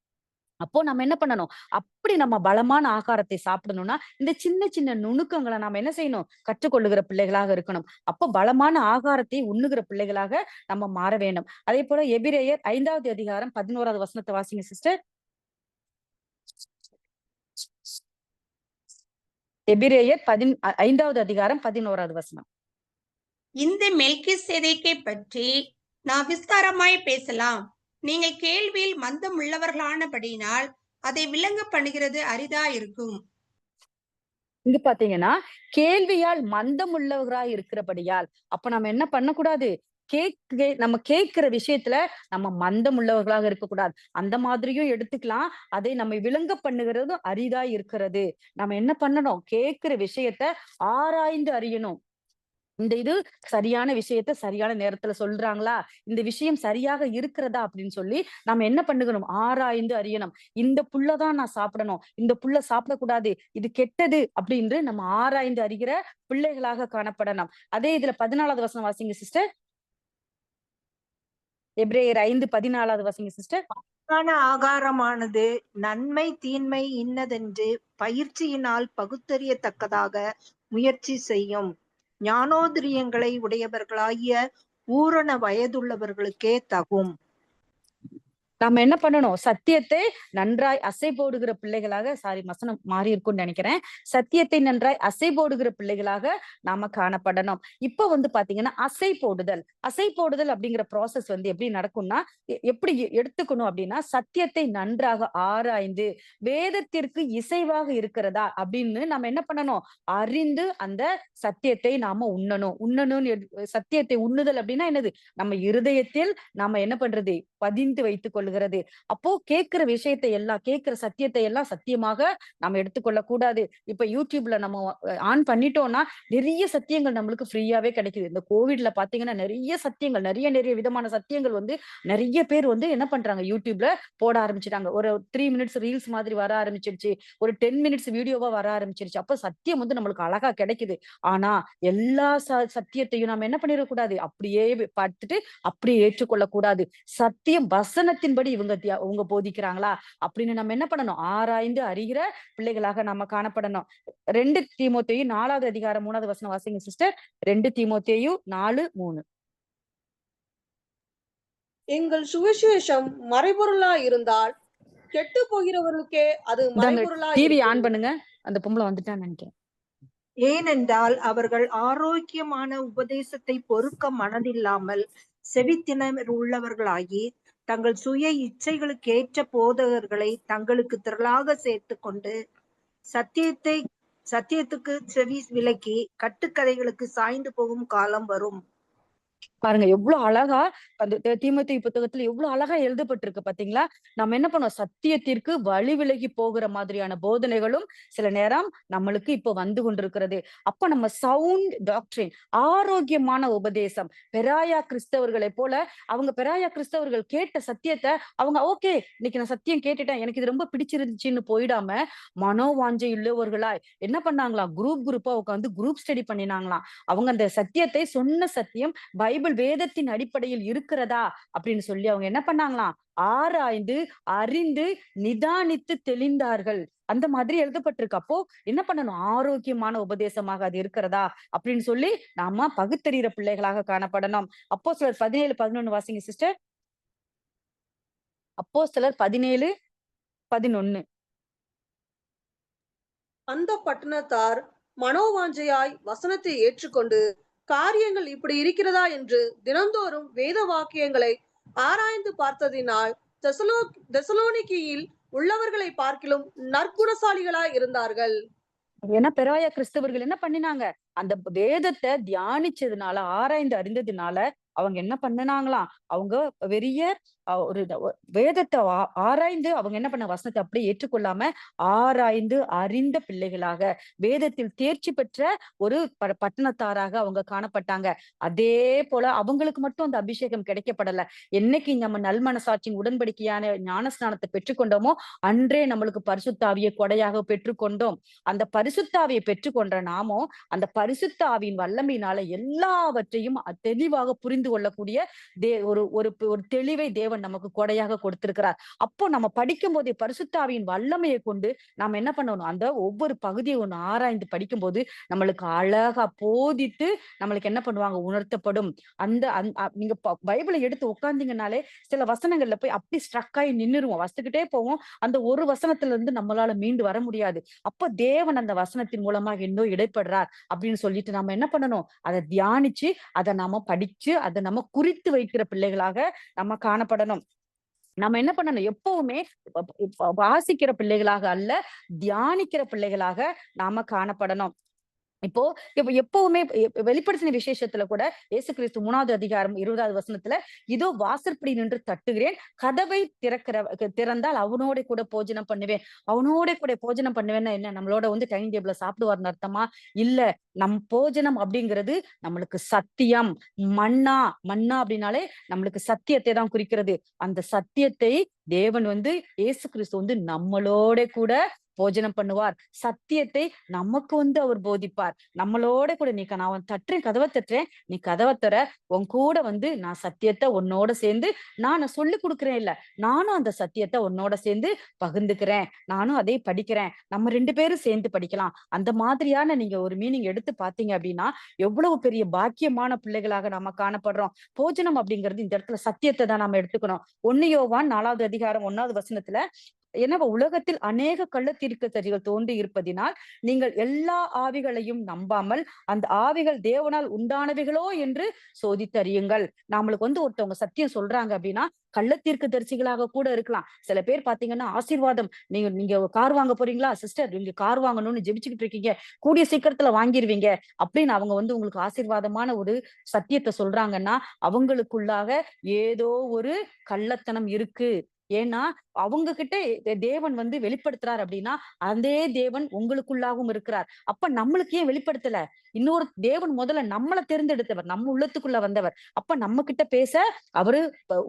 அப்போ நம்ம என்ன பண்ணணும்? அப்படி நம்ம பலமான ஆகாரத்தை சாப்பிடணும்னா, இந்த சின்ன சின்ன நுணுக்கங்கள நாம என்ன செய்யணும்? கற்றுக்கொள்ளுகிற பிள்ளைகளாக இருக்கணும். அப்போ பலமான ஆகாரத்தை உண்ணுகிற பிள்ளைகளாக நம்ம மாற வேண்டும். அதேபோல எபிரெயர் 5வது அதிகாரம் 11வது வசனத்த வாசிங்க சிஸ்டர். எபிரெயர் 5வது அதிகாரம் 11வது வசனம். இந்த மெல்கிசேதேக்கை பற்றி நான் விஸ்தாரமாய் பேசலாம். நீங்கள் கேள்வியில் மந்தம் உள்ளவர்களானபடியினால் அதை விளங்க பண்ணுகிறது அரிதா இருக்கும். இங்க பாத்தீங்கன்னா, கேள்வியால் மந்தம் உள்ளவராய் இருக்கிறபடியால், அப்ப நம்ம என்ன பண்ணக்கூடாது? நம்ம கேட்கிற விஷயத்துல நம்ம மந்தம் உள்ளவர்களாக இருக்கக்கூடாது. அந்த மாதிரியும் எடுத்துக்கலாம். அதை நம்ம விளங்க பண்ணுகிறதும் அரிதா இருக்கிறது. நம்ம என்ன பண்ணணும்? கேட்கிற விஷயத்த ஆராய்ந்து அறியணும். இந்த இது சரியான விஷயத்த சரியான நேரத்துல சொல்றாங்களா? இந்த விஷயம் சரியாக இருக்கிறதா? அப்படின்னு சொல்லி நம்ம என்ன பண்ணுகணும்? ஆராய்ந்து அறியணும். இந்த புல்ல தான் நான் சாப்பிடணும். இந்த புல்ல சாப்பிடக்கூடாது. இது கெட்டது அப்படின்னு நம்ம ஆராய்ந்து அறிகிற பிள்ளைகளாக காணப்படணும். அதே இதுல 14வது வசனம் வாசிங்க சிஸ்டர். எபிரெயர் 5:14 வாசிங்க சிஸ்டர். ஆகாரமானது நன்மை தீன்மை இன்னதென்று பயிற்சியினால் பகுத்தறியத்தக்கதாக முயற்சி செய்யும். ஞானோதரியங்களை உடையவர்களாகிய பூரண வயதுள்ளவர்களுக்கே தகும். நாம என்ன பண்ணணும்? சத்தியத்தை நன்றாய் அசை போடுகிற பிள்ளைகளாக வசனம் மாறி இருக்கும்னு நினைக்கிறேன். சத்தியத்தை நன்றாய் அசை போடுகிற பிள்ளைகளாக நாம காணப்படணும். இப்ப வந்து பாத்தீங்கன்னா, அசை போடுதல். அசை போடுதல் அப்படிங்கிற ப்ராசஸ் வந்து எப்படி நடக்கும்னா, எப்படி எடுத்துக்கணும் அப்படின்னா, சத்தியத்தை நன்றாக ஆராய்ந்து, வேதத்திற்கு இசைவாக இருக்கிறதா அப்படின்னு நம்ம என்ன பண்ணணும்? அறிந்து அந்த சத்தியத்தை நாம உண்ணணும். சத்தியத்தை உண்ணுதல் அப்படின்னா என்னது? நம்ம இருதயத்தில் நாம என்ன பண்றது? பதிந்து வைத்துக் கொள்ளுகிறது. அப்போ கேட்கிற சத்தியத்தை எல்லாம் சத்தியமாக நாம எடுத்துக்கொள்ளக் கூடாது. இப்ப யூடியூப்ல நம்ம ஆன் பண்ணிட்டோம்னா, நிறைய சத்தியங்கள் நம்மளுக்கு ஃப்ரீயாவே கிடைக்குது. இந்த கோவிட்ல பாத்தீங்கன்னா, நிறைய சத்தியங்கள், நிறைய விதமான சத்தியங்கள் வந்து நிறைய பேர் வந்து என்ன பண்றாங்க? யூடியூப்ல போட ஆரம்பிச்சுட்டாங்க. ஒரு 3 மினிட்ஸ் ரீல்ஸ் மாதிரி வர ஆரம்பிச்சிருச்சு. ஒரு 10 மினிட்ஸ் வீடியோவா வர ஆரம்பிச்சிருச்சு. அப்ப சத்தியம் வந்து நம்மளுக்கு அழகா கிடைக்குது. ஆனா, எல்லா சத்தியத்தையும் நாம என்ன பண்ணிடக்கூடாது? அப்படியே பார்த்துட்டு அப்படியே ஏற்றுக்கொள்ளக் கூடாது. சத்தியம் வசனத்தின்படி இவங்க போதிக்கிறாங்களா? அப்படின்னு நம்ம என்ன பண்ணணும்? ஆராய்ந்து அறிகிற பிள்ளைகளாக நம்ம காணப்படணும். 2 தீமோத்தேயு 4வது அதிகாரம் 3வது வசனம் வாசிங்க சிஸ்டர். 2 தீமோத்தேயு 4:3. எங்கள் சுவிசேஷம் மறைபொருளா இருந்தால் கெட்டு போகிறவர்களுக்கே அது மறைபொருளா டிவி ஆன் இருக்கிறது. பண்ணுங்க. அந்த பொம்பளை வந்துட்டான்னு நினைக்கிறேன். ஏனென்றால் அவர்கள் ஆரோக்கியமான உபதேசத்தை பொறுக்க மனதில்லாமல் செவித்திணர் உள்ளவர்களாகி தங்கள் சுய இச்சைகளுக்கேற்ற போதகர்களை தங்களுக்கு திரளாக சேர்த்து கொண்டு சத்தியத்துக்கு செவி விலக்கி கட்டுக்கதைகளுக்கு சாய்ந்து போகும் காலம் வரும். பாருங்க எவ்வளவு அழகா அந்த தீமோத்தேயு புத்தகத்துல எவ்வளவு அழகா எழுதப்பட்டிருக்கு பாத்தீங்களா? நம்ம என்ன பண்ணோம், சத்தியத்திற்கு வழி விலகி போகிற மாதிரியான போதனைகளும் சில நேரம் நம்மளுக்கு இப்போ வந்து கொண்டிருக்கிறது. அப்ப நம்ம சவுண்ட் டாக்டரின், ஆரோக்கியமான உபதேசம், பெராயா கிறிஸ்தவர்களை போல அவங்க பெராயா கிறிஸ்தவர்கள் கேட்ட சத்தியத்தை அவங்க ஓகே இன்னைக்கு நான் சத்தியம் கேட்டுட்டேன், எனக்கு இது ரொம்ப பிடிச்சிருந்துச்சுன்னு போயிடாம மனோவாஞ்சை உள்ளவர்களாய் என்ன பண்ணாங்களாம், குரூப்பா உட்காந்து குரூப் ஸ்டடி பண்ணினாங்களாம். அவங்க அந்த சத்தியத்தை சொன்ன சத்தியம் பைபிள் வேதத்தின் அடிப்படையில் இருக்கிறதா அப்படின்னு சொல்லி அவங்க என்ன பண்ணாங்களாம், ஆராய்ந்து அறிந்து நிதானித்து தெளிந்தார்கள். அந்த மாதிரி எழுதப்பட்டிருக்கு. அப்போ என்ன பண்ணணும், ஆரோக்கியமான உபதேசமாக அது இருக்கிறதா அப்படின்னு சொல்லி நாம பகுத்தறிகிற பிள்ளைகளாக காணப்படணும். அப்போஸ்தலர் 17:11 வாசிங்க சிஸ்டர். அப்போஸ்தலர் 17:11. அந்த பட்டணத்தார் மனோவாஞ்சையாய் வசனத்தை ஏற்றுக்கொண்டு காரியங்கள் இப்படி இருக்கிறதா என்று தினந்தோறும் வேத வாக்கியங்களை ஆராய்ந்து பார்த்ததினால் தெசலோனிக்கியில் உள்ளவர்களை பார்க்கிலும் நற்குணசாலிகளாய் இருந்தார்கள். ஏன்னா பெராயா கிறிஸ்தவர்கள் என்ன பண்ணினாங்க, அந்த வேதத்தை தியானிச்சதுனால, ஆராய்ந்து அறிந்ததுனால அவங்க என்ன பண்ணினாங்களாம், அவங்க பெரிய ஒரு வேதத்தை ஆராய்ந்து அவங்க என்ன பண்ண, வசனத்தை அப்படியே ஏற்றுக்கொள்ளாம ஆராய்ந்து அறிந்த பிள்ளைகளாக, வேதத்தில் தேர்ச்சி பெற்ற ஒரு பட்டணத்தாராக அவங்க காணப்பட்டாங்க. அதே போல அவங்களுக்கு மட்டும் அந்த அபிஷேகம் கிடைக்கப்படல. என்னைக்கு நம்ம நல்மனசாட்சியின் உடன்படிக்கையான ஞானஸ்நானத்தை பெற்றுக்கொண்டோமோ அன்றே நம்மளுக்கு பரிசுத்த ஆவியை கொடையாக பெற்றுக்கொண்டோம். அந்த பரிசுத்த ஆவியை பெற்றுக்கொண்ட நாமோ அந்த பரிசுத்த ஆவியின் வல்லமையினால எல்லாவற்றையும் தெளிவாக புரிந்து கொள்ளக்கூடிய ஒரு தெளிவை தேவன் நமக்கு கொடையாக கொடுத்திருக்கிறார். அப்போ நம்ம படிக்கும் போதே பரிசுத்த ஆவியின் வல்லமையை கொண்டு நாம என்ன பண்ணணும், அந்த ஒவ்வொரு பகுதியை ஒண்ணு ஆராய்ந்து படிக்கும் போது நம்மளுக்கு அழகா போதித்து நம்மளுக்கு என்ன பண்ணுவாங்க, உணர்த்தப்படும். அந்த நீங்க பைபிளை எடுத்து உட்கார்ந்தீங்கன்னாலே சில வசனங்கள்ல போய் அப்படி ஸ்ட்ரக் ஆகி நின்னுருவோம், வசித்துக்கிட்டே போவோம். அந்த ஒரு வசனத்துல இருந்து நம்மளால மீண்டு வர முடியாது. அப்ப தேவன் அந்த வசனத்தின் மூலமாக இன்னும் இடைப்படுறார் அப்படின்னு சொல்லிட்டு நம்ம என்ன பண்ணணும், அதை தியானிச்சு அதை நாம படிச்சு அதை நம்ம குறித்து வைக்கிற பிள்ளைகளாக நம்ம காணப்படணும். நம்ம என்ன பண்ணணும், எப்பவுமே வாசிக்கிற பிள்ளைகளாக அல்ல, தியானிக்கிற பிள்ளைகளாக நாம காணப்படணும். இப்போ எப்பவுமே வெளிப்படுத்தின விசேஷத்துல கூட இயேசு கிறிஸ்து 3வது அதிகாரம் 20வது வசனத்துல, இதோ வாசற்படி நின்று தட்டுகிறேன், கதவை திறந்தால் அவனோட கூட போஜனம் பண்ணுவேன். அவனோட கூட போஜனம் பண்ணுவேன்னா என்ன, நம்மளோட டைனிங் டேபிள்ல சாப்பிடுவார்னு அர்த்தமா? இல்ல. நம் போஜனம் அப்படிங்கிறது நம்மளுக்கு சத்தியம். மன்னா அப்படின்னாலே நம்மளுக்கு சத்தியத்தை தான் குறிக்கிறது. அந்த சத்தியத்தை தேவன் இயேசு கிறிஸ்து நம்மளோட கூட போஜனம் பண்ணுவார். சத்தியத்தை நமக்கு அவர் போதிப்பார். நம்மளோட கூட நான் தட்டுறேன், கதவை தட்டுறேன், நீ கதவை தர, உன் கூட நான் சத்தியத்தை உன்னோட சேர்ந்து நான் சொல்லிக் கொடுக்கிறேன். இல்ல, நானும் அந்த சத்தியத்தை உன்னோட சேர்ந்து பகிர்ந்துக்கிறேன், நானும் அதை படிக்கிறேன், நம்ம 2 பேரும் சேர்ந்து படிக்கலாம். அந்த மாதிரியான நீங்க ஒரு மீனிங் எடுத்து பாத்தீங்க அப்படின்னா எவ்வளவு பெரிய பாக்கியமான பிள்ளைகளாக நாம காணப்படுறோம். போஜனம் அப்படிங்கிறது இந்த இடத்துல சத்தியத்தை தான் நாம எடுத்துக்கணும். 1 யோவான் 4வது அதிகாரம் 1வது வசனத்துல, எனவே உலகத்தில் அநேக கள்ள தீர்க்கதரிசிகள் தோன்றி இருப்பதினால் நீங்கள் எல்லா ஆவிகளையும் நம்பாமல் அந்த ஆவிகள் தேவனால் உண்டானவைகளோ என்று சோதித்தறியுங்கள். நம்மளுக்கு ஒருத்தவங்க சத்தியம் சொல்றாங்க அப்படின்னா கள்ள தீர்க்கதரிசிகளாக கூட இருக்கலாம். சில பேர் பாத்தீங்கன்னா ஆசீர்வாதம், நீங்க கார் வாங்க போறீங்களா சிஸ்டர், நீங்க கார் வாங்கணும்னு ஜெபிச்சுக்கிட்டு இருக்கீங்க, கூடிய சீக்கிரத்துல வாங்கிருவீங்க அப்படின்னு அவங்க உங்களுக்கு ஆசீர்வாதமான ஒரு சத்தியத்தை சொல்றாங்கன்னா அவங்களுக்குள்ளாக ஏதோ ஒரு கள்ளத்தனம் இருக்கு. ஏன்னா அவங்க கிட்ட தேவன் வெளிப்படுத்துறார் அப்படின்னா அதே தேவன் உங்களுக்குள்ளாகவும் இருக்கிறார். அப்ப நம்மளுக்கு ஏன் வெளிப்படுத்தல? இன்னொரு தேவன் முதல்ல நம்மளை தேர்ந்தெடுத்தவர், நம்ம உள்ளத்துக்குள்ள வந்தவர். அப்ப நம்ம கிட்ட பேச அவரு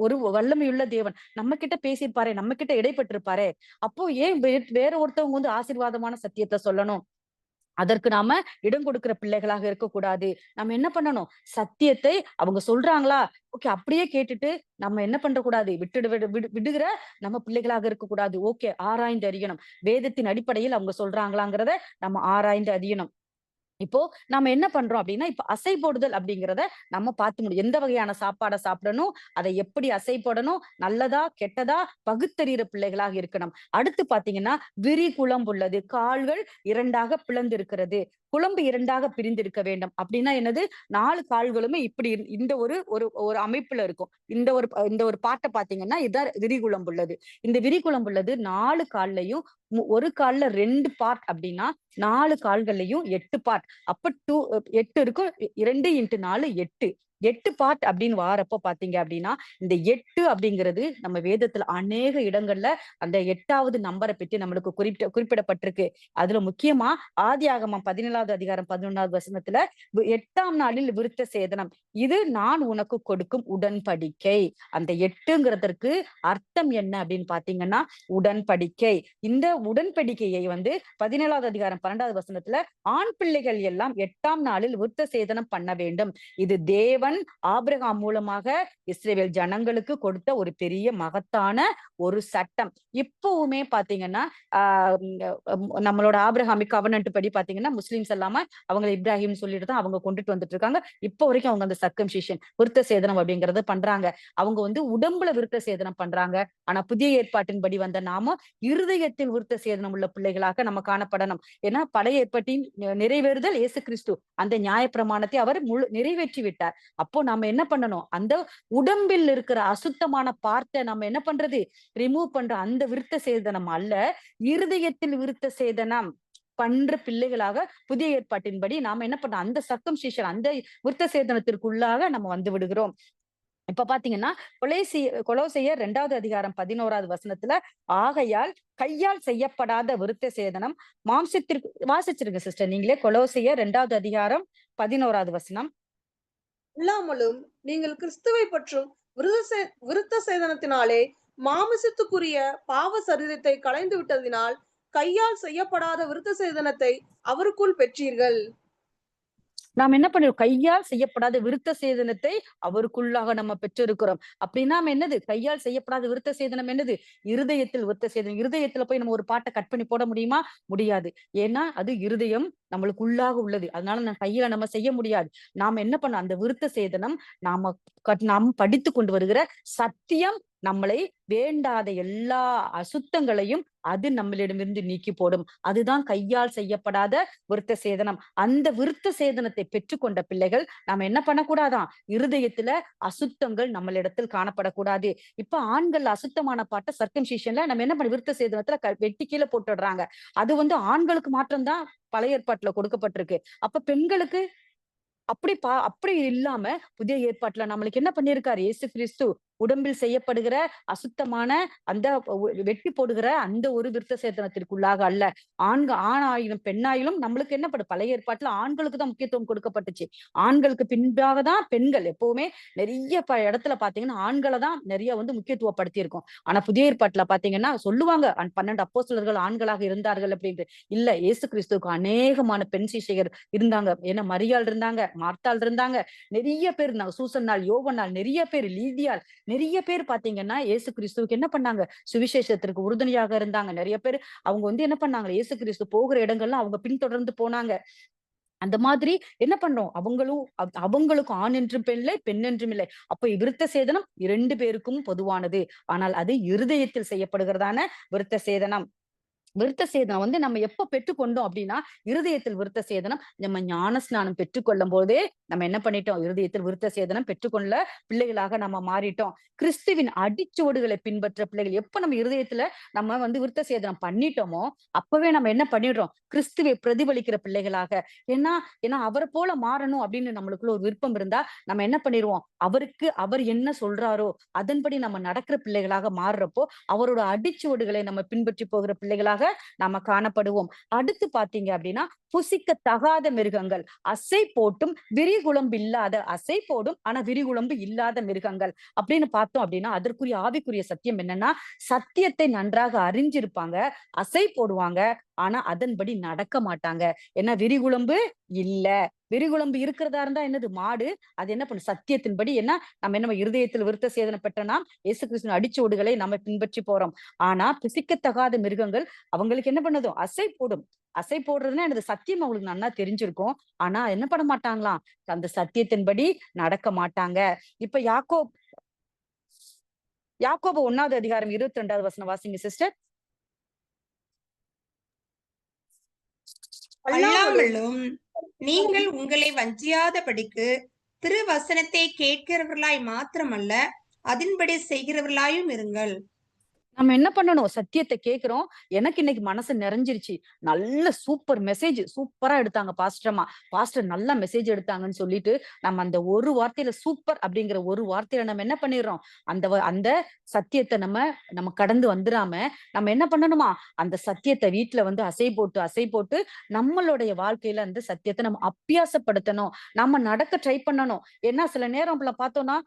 ஒரு வல்லமையுள்ள தேவன், நம்ம கிட்ட பேசியிருப்பாரே, நம்ம கிட்ட இடைப்பட்டிருப்பாரே. அப்போ ஏன் வேற ஒருத்தவங்க ஆசீர்வாதமான சத்தியத்தை சொல்லணும்? அதற்கு நாம இடம் கொடுக்கிற பிள்ளைகளாக இருக்கக்கூடாது. நம்ம என்ன பண்ணணும், சத்தியத்தை அவங்க சொல்றாங்களா, ஓகே அப்படியே கேட்டுட்டு நம்ம என்ன பண்ற கூடாது, விடுகிற நம்ம பிள்ளைகளாக இருக்கக்கூடாது. ஓகே, ஆராய்ந்து அறியணும். வேதத்தின் அடிப்படையில் அவங்க சொல்றாங்களாங்கிறத நம்ம ஆராய்ந்து அறியணும். இப்போ நாம என்ன பண்றோம் அப்படின்னா, இப்ப அசை போடுதல் அப்படிங்கிறத நம்ம பார்த்து முடியும். எந்த வகையான சாப்பாடை சாப்பிடணும், அதை எப்படி அசை போடணும், நல்லதா கெட்டதா பகுத்தறிகிற பிள்ளைகளாக இருக்கணும். அடுத்து பாத்தீங்கன்னா, விரி குழம்புள்ளது, கால்கள் 2ஆக பிளந்து இருக்கிறது, குழம்பு 2ஆக பிரிந்திருக்க வேண்டும். அப்படின்னா என்னது, 4 கால்களுமே இப்படி இந்த ஒரு அமைப்புல இருக்கும். இந்த ஒரு பாட்டை பாத்தீங்கன்னா இதான் விரிகுழம்புள்ளது. இந்த விரிகுழம்புள்ளது 4 கால்லையும் ஒரு கால்ல 2 பார்ட் அப்படின்னா 4 கால்கள்லையும் 8 பார்ட். அப்ப 8 இருக்கும். 2 × 4 8. 8 பார்ட் அப்படின்னு வாரப்போ பாத்தீங்க அப்படின்னா இந்த 8 அப்படிங்கிறது நம்ம வேதத்துல அநேக இடங்கள்ல அந்த 8வது நம்பரை பற்றி நம்மளுக்கு குறிப்பிடப்பட்டிருக்கு. அதுல முக்கியமா ஆதியாகமம் 17வது அதிகாரம் 11வது வசனத்துல 8ஆம் நாளில் விருத்த சேதனம், இது நான் உனக்கு கொடுக்கும் உடன்படிக்கை. அந்த 8ங்கிறதற்கு அர்த்தம் என்ன அப்படின்னு பாத்தீங்கன்னா உடன்படிக்கை. இந்த உடன்படிக்கையை 17வது அதிகாரம் 12வது வசனத்துல ஆண் பிள்ளைகள் எல்லாம் 8ஆம் நாளில் விருத்த சேதனம் பண்ண வேண்டும். இது தேவன் ஆபிரகாம் மூலமாக இஸ்ரவேல் ஜனங்களுக்கு கொடுத்த ஒரு பெரிய மகத்தான ஒரு சட்டம். இப்பவுமே பாத்தீங்கன்னா நம்மளோட ஆபிரகாமிக் கவர்னன்ட் படி பாத்தீங்கன்னா முஸ்லிம்ஸ் எல்லாம அவங்க இப்ராஹிம் சொல்லிட்டு தான் அவங்க கொண்டுட்டு வந்துட்டு இருக்காங்க. இப்போ வரைக்கும் அவங்க அந்த சர்க்கம்சிஷன் விருத்த சேதனம் அப்படிங்கறது பண்றாங்க. அவங்க உடம்புல விருத்த சேதனம் பண்றாங்க. ஆனா புதிய ஏற்பாட்டின் படி வந்த நாம இருதயத்தில் விருத்த சேதனம் உள்ள பிள்ளைகளாக நம்ம காணப்படணும். ஏன்னா பழைய ஏற்பாட்டின் நிறைவேறுதல் இயேசு கிறிஸ்து அந்த நியாயப்பிரமாணத்தை அவர் நிறைவேற்றி விட்டார். அப்போ நாம என்ன பண்ணணும், அந்த உடம்பில் இருக்கிற அசுத்தமான பார்ட்டை நம்ம என்ன பண்றது, ரிமூவ் பண்ற அந்த விருத்த சேதனம் அல்ல, இருதயத்தில் விருத்த சேதனம் பண்ற பிள்ளைகளாக புதிய ஏற்பாட்டின்படி நாம என்ன பண்றோம், அந்த சர்க்கம்சிஷன் அந்த விருத்த சேதனத்திற்குள்ளாக நம்ம வந்து விடுகிறோம். இப்ப பாத்தீங்கன்னா கொலோசையர் 2வது அதிகாரம் 11வது வசனத்துல ஆகையால் கையால் செய்யப்படாத விருத்த சேதனம் மாம்சத்திற்கு, வாசிச்சிருங்க சிஸ்டர் நீங்களே, கொலோசையர் 2வது அதிகாரம் 11வது வசனம். இல்லாமலும் நீங்கள் கிறிஸ்துவை பற்றும் விருத்த சேதனத்தினாலே மாமிசத்துக்குரிய பாவ சரீரத்தை களைந்து விட்டதினால் கையால் செய்யப்படாத விருத்த சேதனத்தை அவருக்குள் பெற்றீர்கள். நாம் என்ன பண்ணிருக்கோம், கையால் செய்யப்படாத விருத்த சேதனத்தை அவருக்குள்ளாக நம்ம பெற்றிருக்கிறோம். அப்படின்னா என்னது, கையால் செய்யப்படாத விருத்த சேதனம் என்னது, இருதயத்தில் விருத்த சேதனம். இருதயத்துல போய் நம்ம ஒரு பாட்டை கட் பண்ணி போட முடியுமா, முடியாது. ஏன்னா அது இருதயம் நம்மளுக்கு உள்ளாக உள்ளது. அதனால நம்ம கையில நம்ம செய்ய முடியாது. நாம என்ன பண்ணோம், அந்த விருத்த சேதனம் நாம் படித்து கொண்டு வருகிற சத்தியம் நம்மளை வேண்டாத எல்லா அசுத்தங்களையும் அது நம்மளிடமிருந்து நீக்கி போடும். அதுதான் கையால் செய்யப்படாத விருத்த சேதனம். அந்த விருத்த சேதனத்தை பெற்றுக்கொண்ட பிள்ளைகள் நாம என்ன பண்ணக்கூடாதான், இருதயத்துல அசுத்தங்கள் நம்மளிடத்தில் காணப்படக்கூடாது. இப்ப ஆண்கள் அசுத்தமான பாட்டை சர்க்கம்சிஷன்ல நம்ம என்ன பண்ண, விருத்த சேதனத்துல வெட்டி கீழே போட்டுடுறாங்க. அது ஆண்களுக்கு மாற்றம்தான் பழைய ஏற்பாட்டுல கொடுக்கப்பட்டிருக்கு. அப்ப பெண்களுக்கு அப்படி இல்லாம புதிய ஏற்பாட்டுல நம்மளுக்கு என்ன பண்ணிருக்காரு, இயேசு கிறிஸ்து உடம்பில் செய்யப்படுகிற அசுத்தமான அந்த வெட்டி போடுகிற அந்த ஒரு விருத்த சேதனத்திற்குள்ளாக அல்ல, ஆணாயிலும் பெண்ணாயிலும் நம்மளுக்கு என்ன பண்ணு, பழைய ஏற்பாட்டுல ஆண்களுக்கு தான் முக்கியத்துவம் கொடுக்கப்பட்டுச்சு. ஆண்களுக்கு பின்பாக தான் பெண்கள். எப்பவுமே நிறைய இடத்துல பாத்தீங்கன்னா ஆண்களை தான் நிறைய முக்கியத்துவப்படுத்தி இருக்கும். ஆனா புதிய ஏற்பாட்டுல பாத்தீங்கன்னா சொல்லுவாங்க 12 அப்போஸ்தலர்கள் ஆண்களாக இருந்தார்கள் அப்படின்ட்டு. இல்ல, இயேசு கிறிஸ்துவுக்கு அநேகமான பெண் சிஷ்யர் இருந்தாங்க. ஏன்னா மரியாள் இருந்தாங்க, மார்த்தாள் இருந்தாங்க, நிறைய பேர் இருந்தாங்க, சூசன்னாள், யோவன்னாள், நிறைய பேர், லீதியாள், நிறைய பேர் பாத்தீங்கன்னா இயேசு கிறிஸ்துவுக்கு என்ன பண்ணாங்க, சுவிசேஷத்திற்கு உறுதுணையாக இருந்தாங்க. நிறைய பேர் அவங்க என்ன பண்ணாங்க, இயேசு கிறிஸ்து போகிற இடங்கள்லாம் அவங்க பின்தொடர்ந்து போனாங்க. அந்த மாதிரி என்ன பண்றோம், அவங்களுக்கும் ஆண் என்றும் பெண்ணில்லை, பெண் என்றும் இல்லை. அப்ப விருத்த சேதனம் 2 பேருக்கும் பொதுவானது. ஆனால் அது இருதயத்தில் செய்யப்படுகிறதான விருத்த சேதனம். விருத்த சேதனம் நம்ம எப்ப பெற்றுக்கொண்டோம் அப்படின்னா, இருதயத்தில் விருத்த சேதனம் நம்ம ஞான ஸ்நானம் பெற்றுக்கொள்ளும் போதே நம்ம என்ன பண்ணிட்டோம், இருதயத்தில் விருத்த சேதனம் பெற்றுக்கொள்ள பிள்ளைகளாக நம்ம மாறிட்டோம். கிறிஸ்துவின் அடிச்சுவடுகளை பின்பற்ற பிள்ளைகள். எப்ப நம்ம இருதயத்துல நம்ம விருத்த சேதனம் பண்ணிட்டோமோ அப்பவே நம்ம என்ன பண்ணிடுறோம், கிறிஸ்துவை பிரதிபலிக்கிற பிள்ளைகளாக. ஏன்னா அவரை போல மாறணும் அப்படின்னு நம்மளுக்குள்ள ஒரு விருப்பம் இருந்தா நம்ம என்ன பண்ணிடுவோம், அவர் என்ன சொல்றாரோ அதன்படி நம்ம நடக்கிற பிள்ளைகளாக மாறுறப்போ அவரோட அடிச்சுவடுகளை நம்ம பின்பற்றி போகிற பிள்ளைகளாக நாம காணப்படுவோம். அடுத்து பாத்தீங்க அப்படின்னா, புசிக்க தகாத மிருகங்கள், அசை போட்டும் விரிகுளம்பு இல்லாத, அசை போடும் ஆனா விரிகுளம்பு இல்லாத மிருகங்கள் அப்படின்னு பார்த்தோம் அப்படின்னா, அதற்குரிய ஆவிக்குரிய சத்தியம் என்னன்னா, சத்தியத்தை நன்றாக அறிஞ்சிருப்பாங்க, அசை போடுவாங்க, ஆனா அதன்படி நடக்க மாட்டாங்க. ஏன்னா விரிகுளம்பு இல்ல. விரிகுளம்பு இருக்கிறதா இருந்தா என்னது, மாடு. அது என்ன பண்ணும், சத்தியத்தின்படி நம்ம இருதயத்தில் விருத்த சேதனம் பெற்றனா இயேசு கிறிஸ்துவின் அடிச்சுவடுகளை நம்ம பின்பற்றி போறோம். ஆனா புசிக்கத்தகாத மிருகங்கள் அவங்களுக்கு என்ன பண்ணுதோ, அசை போடும். அசை போடுறதுன்னா எனது சத்தியம் அவங்களுக்கு நல்லா தெரிஞ்சிருக்கும். ஆனா என்ன பண்ண மாட்டாங்களாம், அந்த சத்தியத்தின்படி நடக்க மாட்டாங்க. இப்ப யாக்கோபு 1வது அதிகாரம் 22வது வசனம் வாசிங்க சிஸ்டர். அல்லாமலும் நீங்கள் உங்களை வஞ்சியாதபடிக்கு திருவசனத்தை கேட்கிறவர்களாய் மாத்திரமல்ல, அதன்படி செய்கிறவர்களாயும் இருங்கள். நம்ம என்ன பண்ணணும்? சத்தியத்த கேட்கிறோம். எனக்கு இன்னைக்கு மனசு நிறைஞ்சிருச்சு. நல்ல சூப்பர் மெசேஜ் சூப்பரா எடுத்தாங்க பாஸ்டர்மா. பாஸ்டர் நல்லா மெசேஜ் எடுத்தாங்கன்னு சொல்லிட்டு, நம்ம அந்த ஒரு வார்த்தையில சூப்பர் அப்படிங்கிற ஒரு வார்த்தையில நம்ம என்ன பண்ணிடுறோம்? அந்த சத்தியத்த நம்ம கடந்து வந்துராம, நம்ம என்ன பண்ணணுமா? அந்த சத்தியத்த வீட்ல வந்து அசை போட்டு நம்மளுடைய வாழ்க்கையில அந்த சத்தியத்த நம்ம அப்பியாசப்படுத்தணும். நம்ம நடக்க ட்ரை பண்ணணும். ஏன்னா சில நேரம் பார்த்தோம்னா,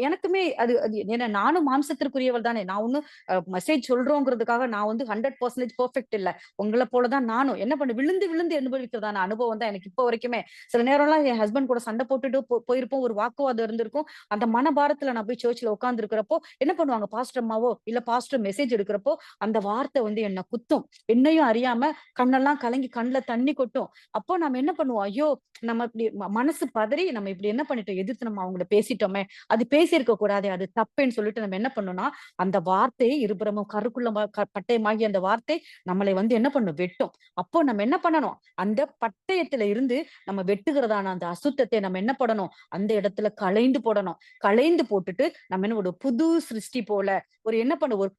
எனக்குமே அது அது ஏன்னா நானும் மாம்சத்திற்குரியவள் தானே. நான் ஒண்ணும் மெசேஜ் சொல்றோங்கிறதுக்காக நான் வந்து 100% பெர்ஃபெக்ட் இல்ல. உங்கள போல தான் நானும். என்ன பண்ண விழுந்து விழுந்து அனுபவிக்கிறதான அனுபவம் தான் எனக்கு இப்ப வரைக்குமே. சில நேரம்லாம் என் ஹஸ்பண்ட் கூட சண்டை போட்டுட்டு போயிருப்போம். ஒரு வாக்குவாதம் இருந்திருக்கும். அந்த மனபாரத்துல நான் போய் சர்ச்ல உட்கார்ந்து இருக்கிறப்போ என்ன பண்ணுவாங்க பாஸ்டர் அம்மாவோ இல்ல பாஸ்டர் மெசேஜ் எடுக்கிறப்போ அந்த வார்த்தை வந்து என்ன குத்தும். என்னையும் அறியாம கண்ணெல்லாம் கலங்கி கண்ணுல தண்ணி கொட்டும். அப்போ நம்ம என்ன பண்ணுவோம்? ஐயோ நம்ம இப்படி மனசு பதறி நம்ம இப்படி என்ன பண்ணிட்டோம்? எதிர்த்து நம்ம அவங்கள பேசிட்டோமே. அது பேசியிருக்க கூடாது. அது தப்புன்னு சொல்லிட்டு நம்ம என்ன பண்ணோம்னா அந்த வார்த்தையை இருபுறமும் கருக்குள்ள பட்டயமாகி அந்த வார்த்தை நம்மளை வந்து என்ன பண்ணும்? வெட்டும். அப்போ நம்ம என்ன பண்ணணும்? அந்த பட்டயத்துல இருந்து நம்ம வெட்டுகிறதான அந்த அசுத்தத்தை நம்ம என்ன பண்ணணும்? அந்த இடத்துல களைந்து போடணும். களைந்து போட்டுட்டு நம்ம என்ன ஒரு புது சிருஷ்டி போல ஒரு என்ன பண்ண ஒரு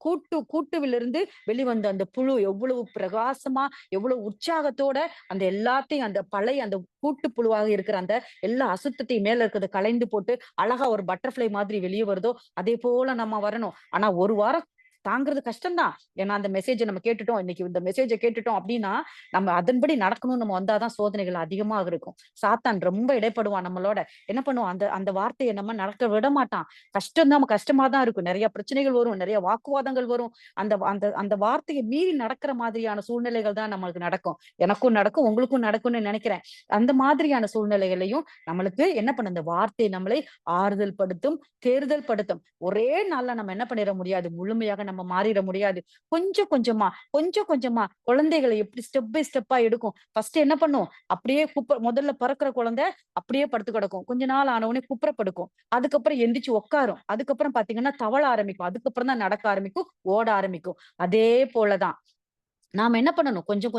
கூட்டுவிலிருந்து வெளிவந்த அந்த புழு எவ்வளவு பிரகாசமா எவ்வளவு உற்சாகத்தோட அந்த எல்லாத்தையும் அந்த பழைய அந்த கூட்டு புழுவாக இருக்கிற அந்த எல்லா அசுத்தத்தையும் மேல இருக்கிறத களைந்து போட்டு அழகா ஒரு பட்டர்ஃபிளை மாதிரி வெளியே வருதோ அதே போல நம்ம வரணும். ஆனா ஒரு வாரம் தாங்கிறது கஷ்டம்தான். ஏன்னா அந்த மெசேஜ நம்ம கேட்டுட்டோம். இன்னைக்கு இந்த மெசேஜ கேட்டுட்டோம் அப்படின்னா, நம்ம அதன்படி நடக்கணும்னு நம்ம வந்தாதான் சோதனைகள் அதிகமா இருக்கும். சாத்தான் ரொம்ப இடைப்படுவான் நம்மளோட. என்ன பண்ணுவான்? அந்த அந்த வார்த்தைய நம்ம நடக்க விட மாட்டான். கஷ்டமா தான் இருக்கும். நிறைய பிரச்சனைகள் வரும். நிறைய வாக்குவாதங்கள் வரும். அந்த அந்த அந்த வார்த்தைய மீறி நடக்கிற மாதிரியான சூழ்நிலைகள் தான் நம்மளுக்கு நடக்கும். எனக்கும் நடக்கும், உங்களுக்கும் நடக்கும்னு நினைக்கிறேன். அந்த மாதிரியான சூழ்நிலைகளையும் நம்மளுக்கு என்ன பண்ண அந்த வார்த்தை நம்மளை ஆறுதல் படுத்தும், தேறுதல் படுத்தும். ஒரே நாள்ல நம்ம என்ன பண்ணிட முடியாது? முழுமையாக நம்ம மாறிட முடியாது. கொஞ்சம் கொஞ்சமா குழந்தைகளை எப்படி ஸ்டெப் பை ஸ்டெப்பா எடுக்கும். ஃபர்ஸ்ட் என்ன பண்ணும்? அப்படியே முதல்ல பிறக்கிற குழந்தை அப்படியே படுத்து கிடக்கும். கொஞ்ச நாள் ஆன உடனே குப்புற படுக்கும். அதுக்கப்புறம் எந்திரிச்சு உட்காரும். அதுக்கப்புறம் பாத்தீங்கன்னா தவள ஆரம்பிக்கும். அதுக்கப்புறம் தான் நடக்க ஆரம்பிக்கும், ஓட ஆரம்பிக்கும். அதே போலதான் நாம என்ன பண்ணணும்? கொஞ்சம்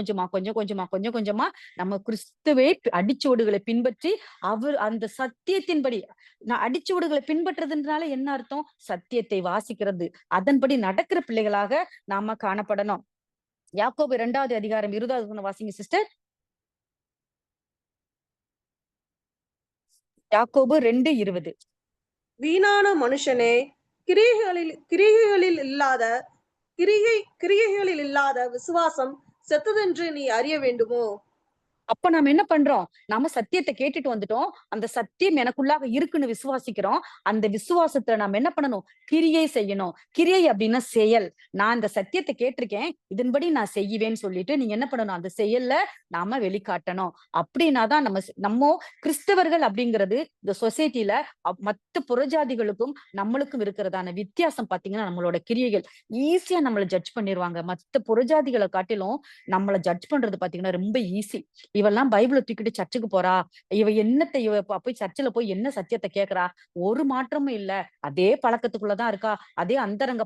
கொஞ்சமா நம்ம கிறிஸ்துவை அடிச்சுவடுகளை பின்பற்றி அவர் அந்த சத்தியத்தின்படி அடிச்சுவடுகளை பின்பற்றுறதுனால என்ன அர்த்தம்? சத்தியத்தை வாசிக்கிறது, அதன்படி நடக்கிற பிள்ளைகளாக நாம காணப்படணும். யாக்கோபு 2வது அதிகாரம் 20வது வாசிங்க சிஸ்டர். யாக்கோபு 2:20. வீணான மனுஷனே, கிரியைகளில் இல்லாத விசுவாசம் செத்ததென்று நீ அறிய வேண்டுமோ? அப்ப நாம என்ன பண்றோம்? நாம சத்தியத்தை கேட்டுட்டு வந்துட்டோம். அந்த சத்தியம் எனக்குள்ளாக இருக்குன்னு விசுவாசிக்கிறோம். அந்த விசுவாசத்துல நாம என்ன பண்ணணும்? கிரியை செய்யணும். கிரியை அப்படின்னா செயல். நான் இந்த சத்தியத்தை கேட்டிருக்கேன், இதன்படி நான் செய்வேன்னு சொல்லிட்டு நீங்க என்ன பண்ணணும்? அந்த செயல்ல நாம வெளிக்காட்டணும். அப்படின்னாதான் நம்ம கிறிஸ்தவர்கள் அப்படிங்கிறது இந்த சொசைட்டில மத்த புறஜாதிகளுக்கும் நம்மளுக்கும் இருக்கிறதான வித்தியாசம் பாத்தீங்கன்னா நம்மளோட கிரியைகள். ஈஸியா நம்மள ஜட்ஜ் பண்ணிருவாங்க. மத்த புறஜாதிகளை காட்டிலும் நம்மள ஜட்ஜ் பண்றது பாத்தீங்கன்னா ரொம்ப ஈஸி. இவெல்லாம் பைபிளை தூக்கிட்டு சர்ச்சுக்கு போறா, இவ போய் சர்ச்சில் போய் என்ன சத்தியத்தை கேட்கிறா? ஒரு மாற்றமும் இல்ல. அதே பழக்கத்துக்குள்ளதான் இருக்கா, அதே அந்தரங்க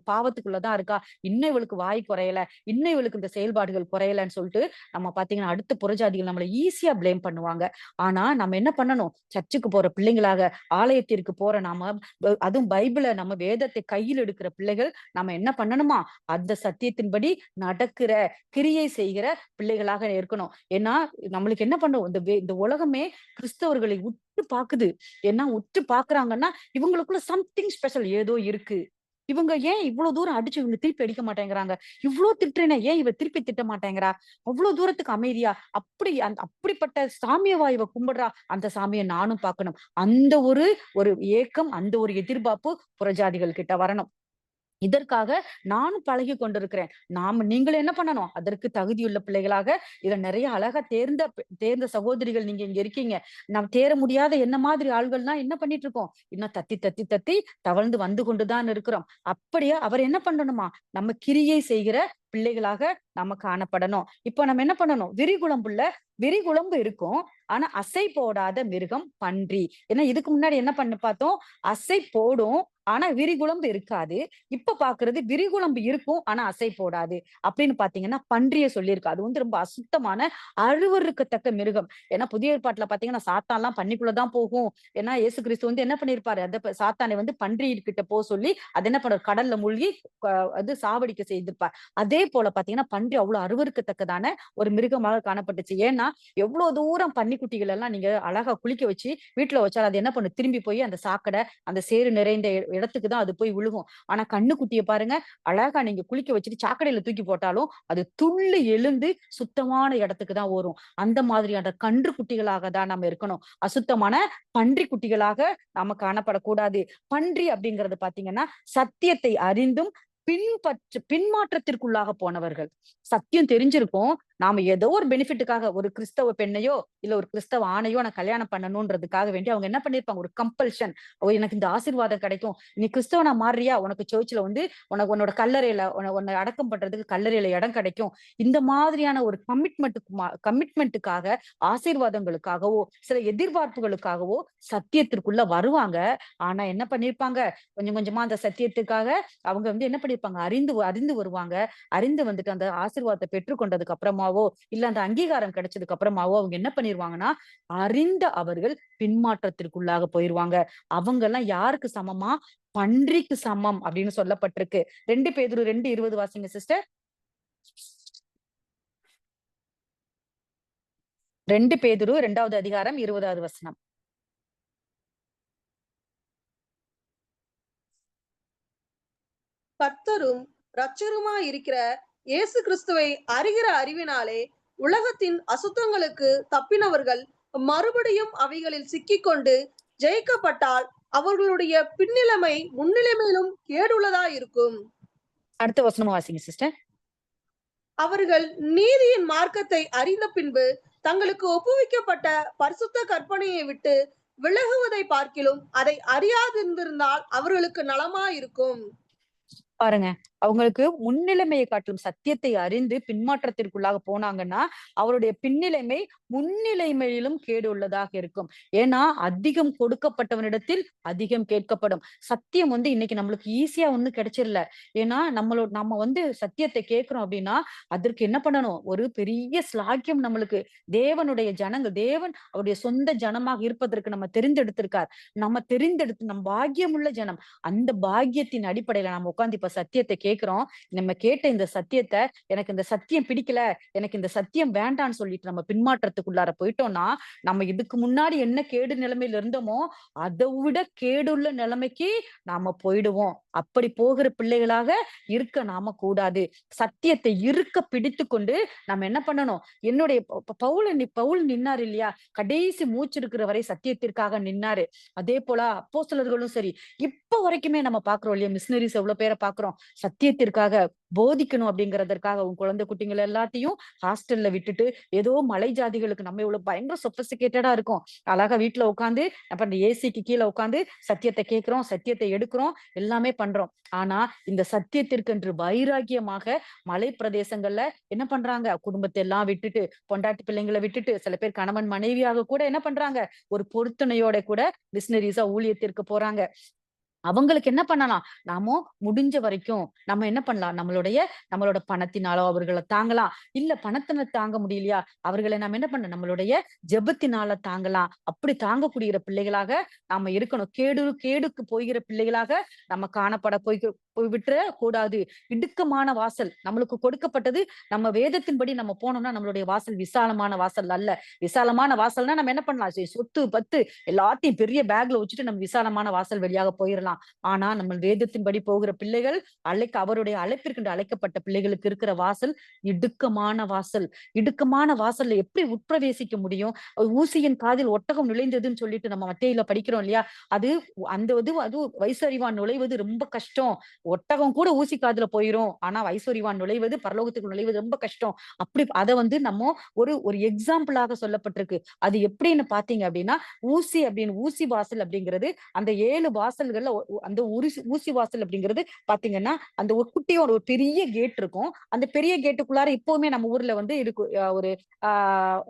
பாவத்துக்குள்ளதான் இருக்கா. இன்னும் இவளுக்கு வாய் குறையல, இன்னும் இவளுக்கு இந்த செயல்பாடுகள் குறையலன்னு சொல்லிட்டு நம்ம பாத்தீங்கன்னா அடுத்த புறஜாதிகள் நம்மள ஈஸியா பிளேம் பண்ணுவாங்க. ஆனா நம்ம என்ன பண்ணணும்? சர்ச்சுக்கு போற பிள்ளைங்களாக, ஆலயத்திற்கு போற நாம, அதுவும் பைபிளை நம்ம வேதத்தை கையில் எடுக்கிற பிள்ளைகள் நம்ம என்ன பண்ணணுமா? அந்த சத்தியத்தின்படி நடக்கிற கிரியை செய்கிற பிள்ளைகளாக இருக்கணும். ஏன்னா நம்மளுக்கு என்ன பண்ணும்? இந்த உலகமே கிறிஸ்தவர்களை உற்று பாக்குது. ஏன்னா உற்று பாக்குறாங்கன்னா இவங்களுக்குள்ள சம்திங் ஸ்பெஷல் ஏதோ இருக்கு. இவங்க ஏன் இவ்வளவு தூரம் அடிச்சு இவங்க திருப்பி அடிக்க மாட்டேங்கிறாங்க? இவ்வளவு திட்டுறேன்னா ஏன் இவ திருப்பி திட்ட மாட்டேங்கிறா? அவ்வளவு தூரத்துக்கு அமைதியா? அப்படிப்பட்ட சாமியவா இவ கும்பிடுறா? அந்த சாமியை நானும் பார்க்கணும். அந்த ஒரு ஏக்கம், அந்த ஒரு எதிர்பார்ப்பு புறஜாதிகள் கிட்ட வரணும். இதற்காக நானும் பழகி கொண்டிருக்கிறேன். நீங்கள் என்ன பண்ணணும்? அதற்கு தகுதியுள்ள பிள்ளைகளாக இதுல நிறைய அழகா தேர்ந்த சகோதரிகள் நீங்க இங்க இருக்கீங்க. நாம் தேர முடியாத என்ன மாதிரி ஆள்கள்லாம் என்ன பண்ணிட்டு இருக்கோம்? இன்னும் தத்தி தவழ்ந்து வந்து கொண்டுதான் இருக்கிறோம். அப்படியே அவர் என்ன பண்ணணுமா? நம்ம கிரியை செய்கிற பிள்ளைகளாக நம்ம காணப்படணும். இப்போ நம்ம என்ன பண்ணணும்? விரிகுழம்பு இருக்கும். ஆனா அசை போடாத மிருகம் பன்றி. ஏன்னா இதுக்கு முன்னாடி என்ன பண்ண பார்த்தோம்? அசை போடும், ஆனா விரிகுழம்பு இருக்காது. இப்ப பாக்குறது விரிகுழம்பு இருக்கும், ஆனா அசை போடாது அப்படின்னு பாத்தீங்கன்னா பன்றிய சொல்லியிருக்கு. அது வந்து ரொம்ப அசுத்தமான அருவருக்கத்தக்க மிருகம். ஏன்னா புதிய ஏற்பாட்டுல பாத்தீங்கன்னா சாத்தான்லாம் பன்னிக்குள்ளதான் போகும். ஏன்னா இயேசு கிறிஸ்து வந்து என்ன பண்ணிருப்பாரு, அந்த சாத்தானை வந்து பன்றி கிட்ட போக சொல்லி அது என்ன பண்ணும், கடல்ல மூழ்கி அது சாவடிக்க செய்திருப்பார். அதே போல பாத்தீங்கன்னா பன்றி அவ்வளவு அருவருக்கத்தக்கதான ஒரு மிருகமாக காணப்பட்டுச்சு. ஏன்னா எவ்வளவு தூரம் பன்னிக்குட்டிகள் எல்லாம் நீங்க அழகா குளிக்க வச்சு வீட்டுல வச்சாலும் அது என்ன பண்ணும், திரும்பி போய் அந்த சாக்கடை அந்த சேறு நிறைந்த இடத்துக்கு தான் அது போய் விழுகும். ஆனா கண்ணுக்குட்டியை பாருங்க, அழகா நீங்க குளிக்க வச்சுட்டு சாக்கடையில தூக்கி போட்டாலும் அது துள்ளி எழுந்து சுத்தமான இடத்துக்கு தான் வரும். அந்த மாதிரியான கன்று குட்டிகளாக தான் நம்ம இருக்கணும். அசுத்தமான பன்றி குட்டிகளாக நாம காணப்படக்கூடாது. பன்றி அப்படிங்கறது பாத்தீங்கன்னா சத்தியத்தை அறிந்தும் பின்மாற்றத்திற்குள்ளாக போனவர்கள். சத்தியம் தெரிஞ்சிருக்கும், நாம ஏதோ ஒரு பெனிஃபிட்டுக்காக ஒரு கிறிஸ்தவ பெண்ணையோ இல்ல ஒரு கிறிஸ்தவ ஆணையோ நான் கல்யாணம் பண்ணணும்ன்றதுக்காக வேண்டி அவங்க என்ன பண்ணிருப்பாங்க, ஒரு கம்பல்ஷன். எனக்கு இந்த ஆசீர்வாதம் கிடைக்கும், நீ கிறிஸ்தவனா மாறியா, உனக்கு சர்ச்ல வந்து உனக்கு உன்னோட கல்லறையில உன்னை அடக்கம் பண்றதுக்கு கல்லறையில இடம் கிடைக்கும். இந்த மாதிரியான ஒரு கமிட்மெண்ட்டுக்காக ஆசீர்வாதங்களுக்காகவோ சில எதிர்பார்ப்புகளுக்காகவோ சத்தியத்திற்குள்ள வருவாங்க. ஆனா என்ன பண்ணிருப்பாங்க, கொஞ்சம் கொஞ்சமா அந்த சத்தியத்துக்காக அவங்க வந்து என்ன பண்ணிருப்பாங்க, அறிந்து அறிந்து வருவாங்க. அறிந்து வந்துட்டு அந்த ஆசீர்வாதத்தை பெற்றுக்கொண்டதுக்கு அப்புறமாவோ இல்ல அந்த அங்கீகாரம் கிடைச்சதுக்கு அப்புறமாவோ அவங்க என்ன பண்ணிருவாங்கன்னா, அறிந்த அவர்கள் பின்மாற்றத்திற்குள்ளாக போயிருவாங்க. அவங்க எல்லாம் யாருக்கு சமமா, பன்றிக்கு சமம் அப்படின்னு சொல்லப்பட்டிருக்கு. 2 பேதுரு 2:20 வாசிங்க சிஸ்டர். 2 பேதுரு 2வது அதிகாரம் 20வது வசனம். கர்த்தரும் இரட்சகருமாய் இருக்கிற இயேசு கிறிஸ்துவை அறிகிற அறிவினாலே உலகத்தின் அசுத்தங்களுக்கு தப்பினவர்கள் மறுபடியும் அவைகளில் சிக்கிக்கொண்டு ஜெயிக்கப்பட்டால் அவர்களுடைய பின்னிலைமை முன்னிலைமையிலும் கேடுள்ளதா இருக்கும். அடுத்த வசனமா வாசிங்க சிஸ்டர். அவர்கள் நீதியின் மார்க்கத்தை அறிந்த பின்பு தங்களுக்கு ஒப்புவிக்கப்பட்ட பரிசுத்த கற்பனையை விட்டு விலகுவதை பார்க்கிலும் அதை அறியாதிருந்தால் அவர்களுக்கு நலமாயிருக்கும். பாருங்க, அவங்களுக்கு முன்னிலைமையை காட்டிலும் சத்தியத்தை அறிந்து பின்மாற்றத்திற்குள்ளாக போனாங்கன்னா அவருடைய பின்னிலைமை முன்னிலைமையிலும் கேடு உள்ளதாக இருக்கும். ஏன்னா அதிகம் கொடுக்கப்பட்டவனிடத்தில் அதிகம் கேட்கப்படும். சத்தியம் வந்து இன்னைக்கு நம்மளுக்கு ஈஸியா ஒண்ணும் கிடைச்சிடல. ஏன்னா நம்ம வந்து சத்தியத்தை கேட்கிறோம் அப்படின்னா அதற்கு என்ன பண்ணணும், ஒரு பெரிய ஸ்லாக்கியம் நம்மளுக்கு. தேவனுடைய ஜனங்கள், தேவன் அவருடைய சொந்த ஜனமாக இருப்பதற்கு நம்ம தெரிந்தெடுத்திருக்கார். நம்ம பாக்கியம் உள்ள ஜனம். அந்த பாக்கியத்தின் அடிப்படையில நம்ம உட்கார்ந்து இப்ப சத்தியத்தை கேட்கிறோம். நம்ம கேட்ட இந்த சத்தியத்தை, எனக்கு இந்த சத்தியம் பிடிக்கல, எனக்கு இந்த சத்தியம் வேண்டான்னு சொல்லிட்டு நம்ம பின்மாற்றத்துக்குள்ளார போயிட்டோம்னா நம்ம இதுக்கு முன்னாடி என்ன கேடு நிலைமையில இருந்தோமோ அதை விட கேடுள்ள நிலைமைக்கு நாம போயிடுவோம். அப்படி போகிற பிள்ளைகளாக இருக்க நாம கூடாது. சத்தியத்தை இருக்க பிடித்து கொண்டு நம்ம என்ன பண்ணணும், என்னுடைய பவுல் நின்னாரு இல்லையா, கடைசி மூச்சு இருக்கிற வரை சத்தியத்திற்காக நின்னாரு. அதே போல அப்போஸ்தலர்களும் சரி, இப்ப வரைக்குமே நம்ம பாக்குறோம் இல்லையா, மிஷினரிஸ் எவ்வளவு பேரை பாக்குறோம் சத்தியத்திற்காக போதிக்கணும் அப்படிங்கறதற்காக உங்க குழந்தை குட்டிகள் எல்லாத்தையும் ஹாஸ்டல்ல விட்டுட்டு ஏதோ மலை ஜாதிகளுக்கு நம்ம இவ்வளவு பயங்கர சொபிஸ்டிகேட்டடா இருக்கும், அழகா வீட்டுல உட்காந்து அப்புறம் ஏசிக்கு கீழே உட்காந்து சத்தியத்தை கேட்கிறோம், சத்தியத்தை எடுக்கிறோம், எல்லாமே பண்றோம். ஆனா இந்த சத்தியத்திற்கென்று வைராக்கியமாக மலை பிரதேசங்கள்ல என்ன பண்றாங்க, குடும்பத்தை எல்லாம் விட்டுட்டு பொண்டாட்டி பிள்ளைங்களை விட்டுட்டு சில பேர் கணவன் மனைவியாக கூட என்ன பண்றாங்க, ஒரு பொருத்தனையோட கூட மிஷினரிஸா ஊழியத்திற்கு போறாங்க. அவங்களுக்கு என்ன பண்ணலாம், நாம முடிஞ்ச வரைக்கும் நம்ம என்ன பண்ணலாம், நம்மளோட பணத்தினாலோ அவர்களை தாங்கலாம். இல்ல பணத்தின தாங்க முடியலையா, அவர்களை நம்ம என்ன பண்ண, நம்மளுடைய ஜெபத்தினால தாங்கலாம். அப்படி தாங்கக்கூடிய பிள்ளைகளாக நாம இருக்கணும். கேடுக்கு போகிற பிள்ளைகளாக நம்ம காணப்பட போய் விட்டுற கூடாது. இடுக்கமான வாசல் நம்மளுக்கு கொடுக்கப்பட்டது. நம்ம வேதத்தின்படி நம்ம போனோம்னா நம்மளுடைய வாசல் விசாலமான வாசல் அல்ல. விசாலமான வாசல்னா நம்ம என்ன பண்ணலாம், சொத்து பத்து எல்லாத்தையும் பெரிய பேக்ல வச்சுட்டு நம்ம விசாலமான வாசல் வழியாக போயிடலாம். ஆனா நம்ம வேதத்தின்படி போகிற பிள்ளைகள் அவருடைய அழைப்பிற்கு அழைக்கப்பட்ட பிள்ளைகளுக்கு இருக்கிற வாசல் இடுக்கமான வாசல். இடுக்கமான வாசல்ல எப்படி உட்பிரவேசிக்க முடியும், ஊசியின் காதில் ஒட்டகம் நுழைந்ததுன்னு சொல்லிட்டு நம்ம மத்தேயுல படிக்கிறோம் இல்லையா, அது வயசு அறிவான் நுழைவது ரொம்ப கஷ்டம். ஒட்டகம் கூட ஊசி காதுல போயிரும். ஆனா ஐஸ்வர்யவான் நுழைவது, பரலோகத்துக்கு நுழைவது ரொம்ப கஷ்டம். அப்படி அத வந்து நம்ம ஒரு ஒரு எக்ஸாம்பிளாக சொல்லப்பட்டிருக்கு. அது எப்படின்னு பார்த்தீங்க அப்படின்னா, ஊசி வாசல் அப்படிங்கிறது அந்த 7 வாசல்கள்ல அந்த ஊசி வாசல் அப்படிங்கிறது பார்த்தீங்கன்னா, அந்த ஒரு குட்டியோட ஒரு பெரிய கேட் இருக்கும். அந்த பெரிய கேட்டுக்குள்ளார இப்பவுமே நம்ம ஊர்ல வந்து இருக்கு. ஒரு ஆ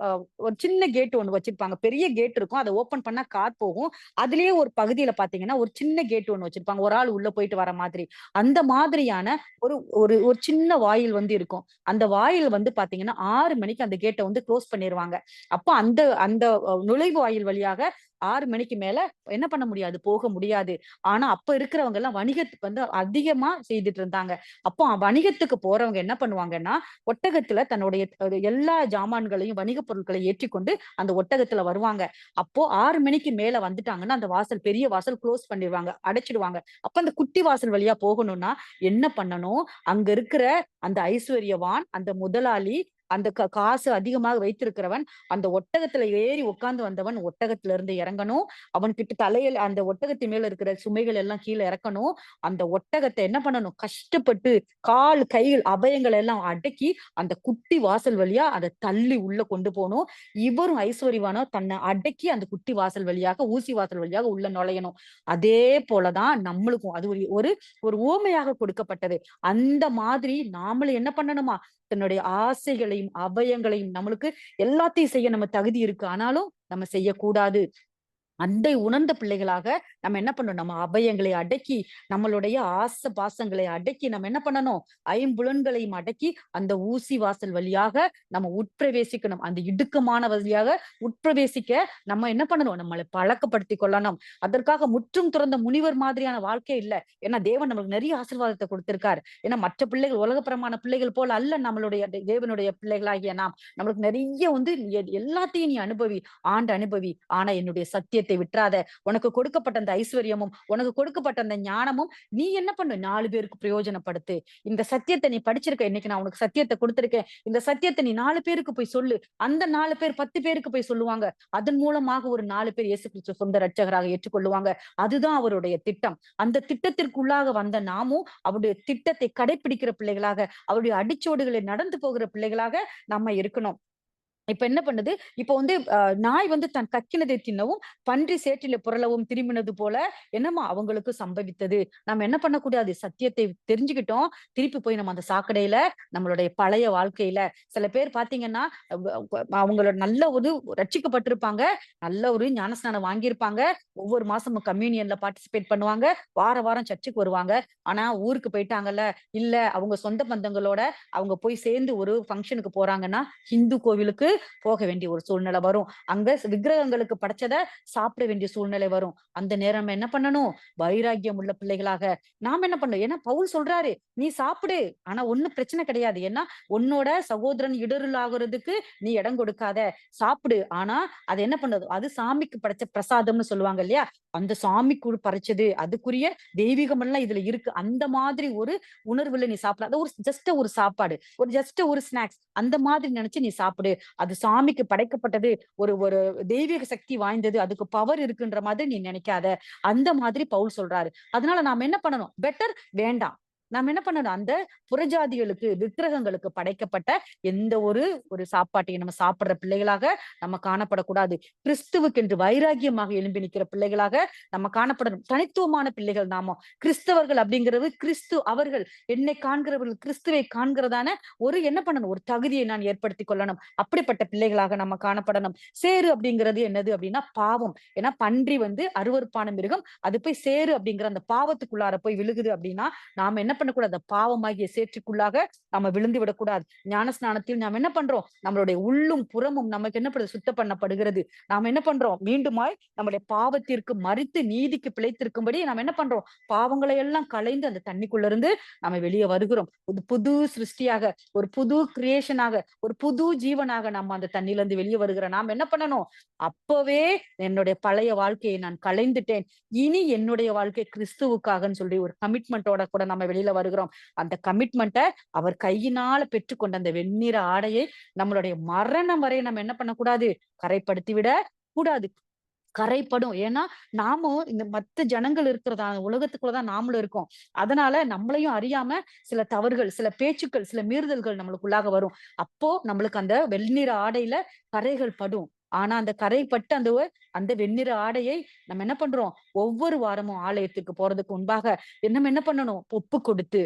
அ ஒரு சின்ன கேட் ஒண்ணு வச்சிருப்பாங்க. பெரிய கேட் இருக்கும். அத ஓப்பன் பண்ணா கார் போகும். அதிலேயே ஒரு பகுதியில பார்த்தீங்கன்னா, ஒரு சின்ன கேட் ஒண்ணு வச்சிருப்பாங்க. ஒரு ஆள் உள்ள போயிட்டு வர மாதிரி. அந்த மாதிரியான ஒரு ஒரு ஒரு சின்ன வாயில் வந்து இருக்கும். அந்த வாயில் வந்து பார்த்தீங்கன்னா, 6 மணிக்கு அந்த கேட்ட வந்து குளோஸ் பண்ணிருவாங்க. அப்ப அந்த அந்த நுழைவு வாயில் வழியாக 6 மணிக்கு மேல என்ன பண்ண முடியாது, போக முடியாது. ஆனா அப்ப இருக்கிறவங்க எல்லாம் வணிகத்துக்கு வந்து அதிகமா செய்துட்டு இருந்தாங்க. அப்போ வணிகத்துக்கு போறவங்க என்ன பண்ணுவாங்கன்னா, ஒட்டகத்துல தன்னுடைய எல்லா ஜாமான்களையும், வணிக பொருட்களை ஏற்றிக்கொண்டு அந்த ஒட்டகத்துல வருவாங்க. அப்போ 6 மணிக்கு மேல வந்துட்டாங்கன்னா, அந்த வாசல் பெரிய வாசல் குளோஸ் பண்ணிருவாங்க. அடைச்சிடுவாங்க. அப்ப அந்த குட்டி வாசல் வழியா போகணும்னா என்ன பண்ணணும்? அங்க இருக்கிற அந்த ஐஸ்வர்யவான், அந்த முதலாளி, அந்த காசு அதிகமாக வைத்திருக்கிறவன், அந்த ஒட்டகத்துல ஏறி உட்கார்ந்து வந்தவன் ஒட்டகத்துல இருந்து இறங்கணும். அவன்கிட்ட தலையில அந்த ஒட்டகத்தின் மேல இருக்கிற சுமைகள் எல்லாம் கீழ இறக்கணும். அந்த ஒட்டகத்த என்ன பண்ணணும்? கஷ்டப்பட்டு கால், கைகள் அபயங்கள் எல்லாம் அடக்கி, அந்த குட்டி வாசல் வழியா அத தள்ளி உள்ள கொண்டு போணும். இவரும் ஐஸ்வர்யவானோ தன்னை அடக்கி அந்த குட்டி வாசல் வழியாக, ஊசி வாசல் வழியாக உள்ள நுழையணும். அதே போல தான் நம்மளுக்கும் அது ஒரு ஒரு ஒரு உவமையாக கொடுக்கப்பட்டது. அந்த மாதிரி நாமளும் என்ன பண்ணணுமா? தன்னுடைய ஆசைகளையும், அபயங்களையும் நம்மளுக்கு எல்லாத்தையும் செய்ய நம்ம தகுதி இருக்கு. ஆனாலும் நம்ம செய்யக்கூடாது. அதை உணர்ந்த பிள்ளைகளாக நம்ம என்ன பண்ணணும்? நம்ம அபயங்களை அடக்கி, நம்மளுடைய ஆசை பாசங்களை அடக்கி, நம்ம என்ன பண்ணணும்? ஐம்புலன்களையும் அடக்கி, அந்த ஊசி வாசல் வழியாக நம்ம உட்பிரவேசிக்கணும். அந்த இடுக்கமான வழியாக உட்பிரவேசிக்க நம்ம என்ன பண்ணணும்? நம்மளை பழக்கப்படுத்திக் கொள்ளணும். அதற்காக முற்றும் துறந்த முனிவர் மாதிரியான வாழ்க்கை இல்ல. ஏன்னா தேவன் நம்மளுக்கு நிறைய ஆசீர்வாதத்தை கொடுத்திருக்காரு. ஏன்னா மற்ற பிள்ளைகள் உலகப்பிரமாண பிள்ளைகள் போல அல்ல நம்மளுடைய தேவனுடைய பிள்ளைகளாகிய நாம். நம்மளுக்கு நிறைய வந்து எல்லாத்தையும் நீ அனுபவி, அனுபவி. ஆனா என்னுடைய சத்தியத்தை விட்டுறாத. உனக்கு கொடுக்கப்பட்ட அந்த ஐஸ்வர்யமும், உனக்கு கொடுக்கப்பட்ட அந்த ஞானமும் நீ என்ன பண்ணு? 4 பேருக்கு பிரயோஜனப்படுத்து. இந்த சத்தியத்தை நீ படிச்சிருக்க. இன்னைக்கு நான் உனக்கு சத்தியத்தை கொடுத்திருக்கேன். இந்த சத்தியத்தை நீ 4 பேருக்கு போய் சொல்லு. அந்த 4 பேர் 10 பேருக்கு போய் சொல்லுவாங்க. அதன் மூலமாக ஒரு 4 பேர் இயேசு கிறிஸ்துவ சொந்த இரட்சகராக ஏற்றுக்கொள்ளுவாங்க. அதுதான் அவருடைய திட்டம். அந்த திட்டத்திற்குள்ளாக வந்த நாமும் அவருடைய திட்டத்தை கடைபிடிக்கிற பிள்ளைகளாக, அவருடைய அடிச்சோடுகளை நடந்து போகிற பிள்ளைகளாக நம்ம இருக்கணும். இப்ப என்ன பண்ணுது? இப்ப வந்து நாய் வந்து தன் கக்கினதை தின்னவும், பன்றி சேற்றிலே புரளவும் திரும்பினது போல என்னம்மா அவங்களுக்கு சம்பவித்தது. நம்ம என்ன பண்ணக்கூடாது? சத்தியத்தை தெரிஞ்சுக்கிட்டோம். திருப்பி போய் நம்ம அந்த சாக்கடையில நம்மளுடைய பழைய வாழ்க்கையில சில பேர் பார்த்தீங்கன்னா, அவங்களோட நல்ல ஒரு ரட்சிக்கப்பட்டிருப்பாங்க. நல்ல ஒரு ஞானஸ்நானம் வாங்கியிருப்பாங்க. ஒவ்வொரு மாசமும் கம்யூனியன்ல பார்ட்டிசிபேட் பண்ணுவாங்க. வாரம் சர்ச்சுக்கு வருவாங்க. ஆனா ஊருக்கு போயிட்டாங்கல்ல, இல்ல அவங்க சொந்த பந்தங்களோட அவங்க போய் சேர்ந்து ஒரு ஃபங்ஷனுக்கு போறாங்கன்னா, ஹிந்து கோவிலுக்கு போக வேண்டிய ஒரு சூழ்நிலை வரும். அங்க விக்கிரகங்களுக்கு படைச்சத சாப்பிட வேண்டிய சூழ்நிலை வரும். அந்த நேரம் என்ன பண்ணணும்? வைராக்கியம் உள்ள பிள்ளைகளாக நாம என்ன பண்ணணும்? ஏன்னா பவுல் சொல்றாரு, நீ சாப்பிடு. ஆனா ஒண்ணும் பிரச்சனை கிடையாது. ஏன்னா உன்னோட சகோதரன் இடறல் ஆகுறதுக்கு நீ இடம் கொடுக்காத. சாப்பிடு. ஆனா அது என்ன பண்ணுது? அது சாமிக்கு படைச்ச பிரசாதம்னு சொல்லுவாங்க இல்லையா? அந்த சாமிக்கு படைச்சது அதுக்குரிய தெய்வீகம் எல்லாம் இதுல இருக்கு. அந்த மாதிரி ஒரு உணர்வுல நீ சாப்பிட. அது ஒரு ஜஸ்ட் ஒரு சாப்பாடு. ஜஸ்ட் ஒரு ஸ்நாக்ஸ். அந்த மாதிரி நினைச்சு நீ சாப்பிடு. அது சாமிக்கு படைக்கப்பட்டது. ஒரு ஒரு தெய்வீக சக்தி வாய்ந்தது. அதுக்கு பவர் இருக்குன்ற மாதிரி நீ நினைக்காத. அந்த மாதிரி பவுல் சொல்றாரு. அதனால நாம என்ன பண்ணணும்? பெட்டர் வேண்டாம். நாம என்ன பண்ணணும்? அந்த புறஜாதிகளுக்கு, விக்கிரகங்களுக்கு படைக்கப்பட்ட எந்த ஒரு சாப்பாட்டையும் நம்ம சாப்பிடுற பிள்ளைகளாக நம்ம காணப்படக்கூடாது. கிறிஸ்துவுக்கென்று வைராக்கியமாக எழும்பி நிற்கிற பிள்ளைகளாக நம்ம காணப்படணும். தனித்துவமான பிள்ளைகள் நாம. கிறிஸ்தவர்கள் அப்படிங்கிறது அவர்கள் என்னை காண்கிறவர்கள் கிறிஸ்துவை காண்கிறதான என்ன பண்ணணும்? ஒரு தகுதியை நான் ஏற்படுத்திக் கொள்ளணும். அப்படிப்பட்ட பிள்ளைகளாக நம்ம காணப்படணும். சேறு அப்படிங்கிறது என்னது அப்படின்னா பாவம். ஏன்னா பன்றி வந்து அருவருப்பான மிருகம். அது போய் சேறு அப்படிங்கிற அந்த பாவத்துக்குள்ளார போய் விழுகுது அப்படின்னா நாம என்ன பண்ணக்கூடாது? அந்த பாவமாகிய சேற்றுக்குள்ளாக நாம விழுந்து விடக்கூடாது. ஞானஸ்நானத்தில் நாம் என்ன பண்றோம்? நம்மளுடைய உள்ளும் புறமும் நமக்கு என்ன பண்ணுது? சுத்தம் பண்ணப்படுகிறது. நாம என்ன பண்றோம்? மீண்டுமாய் நம்முடைய பாவத்திற்கு மரித்து நீதிக்கு பிழைத்திருக்கும்படி நாம் என்ன பண்றோம்? பாவங்களை எல்லாம் களைந்து அந்த தண்ணிக்குள்ள இருந்து நம்ம வெளியே வருகிறோம். ஒரு புது சிருஷ்டியாக, ஒரு புது கிரியேஷனாக, ஒரு புது ஜீவனாக நம்ம அந்த தண்ணில இருந்து வெளியே வருகிறோம். நாம் என்ன பண்ணணும்? அப்பவே என்னுடைய பழைய வாழ்க்கையை நான் களைந்துட்டேன். இனி என்னுடைய வாழ்க்கை கிறிஸ்துவுக்காகன்னு சொல்லி ஒரு கமிட்மெண்டோட கூட நம்ம வெளியில வருகிறோம். அந்த கமிட்மெண்ட்டை அவர் கையினால பெற்றுக்கொண்ட அந்த வெண்ணிற ஆடையை நம்மளுடைய மரணம் வரை நம்ம என்ன பண்ணக்கூடாது? கரைப்படுத்தி விட கூடாது. கரைப்படும். ஏன்னா நாமும் இந்த மத்த ஜனங்கள் இருக்கிறதா உலகத்துக்குள்ளதான் நாமளும் இருக்கோம். அதனால நம்மளையும் அறியாம சில தவறுகள், சில பேச்சுக்கள், சில மீறுதல்கள் நம்மளுக்குள்ளாக வரும். அப்போ நம்மளுக்கு அந்த வெண்ணிற ஆடையில கரைகள் படும். ஆனா அந்த கரைப்பட்ட அந்த வெண்ணிற ஆடையை நம்ம என்ன பண்றோம்? ஒவ்வொரு வாரமும் ஆலயத்துக்கு போறதுக்கு முன்பாக நம்ம என்ன பண்ணணும்? ஒப்பு கொடுத்து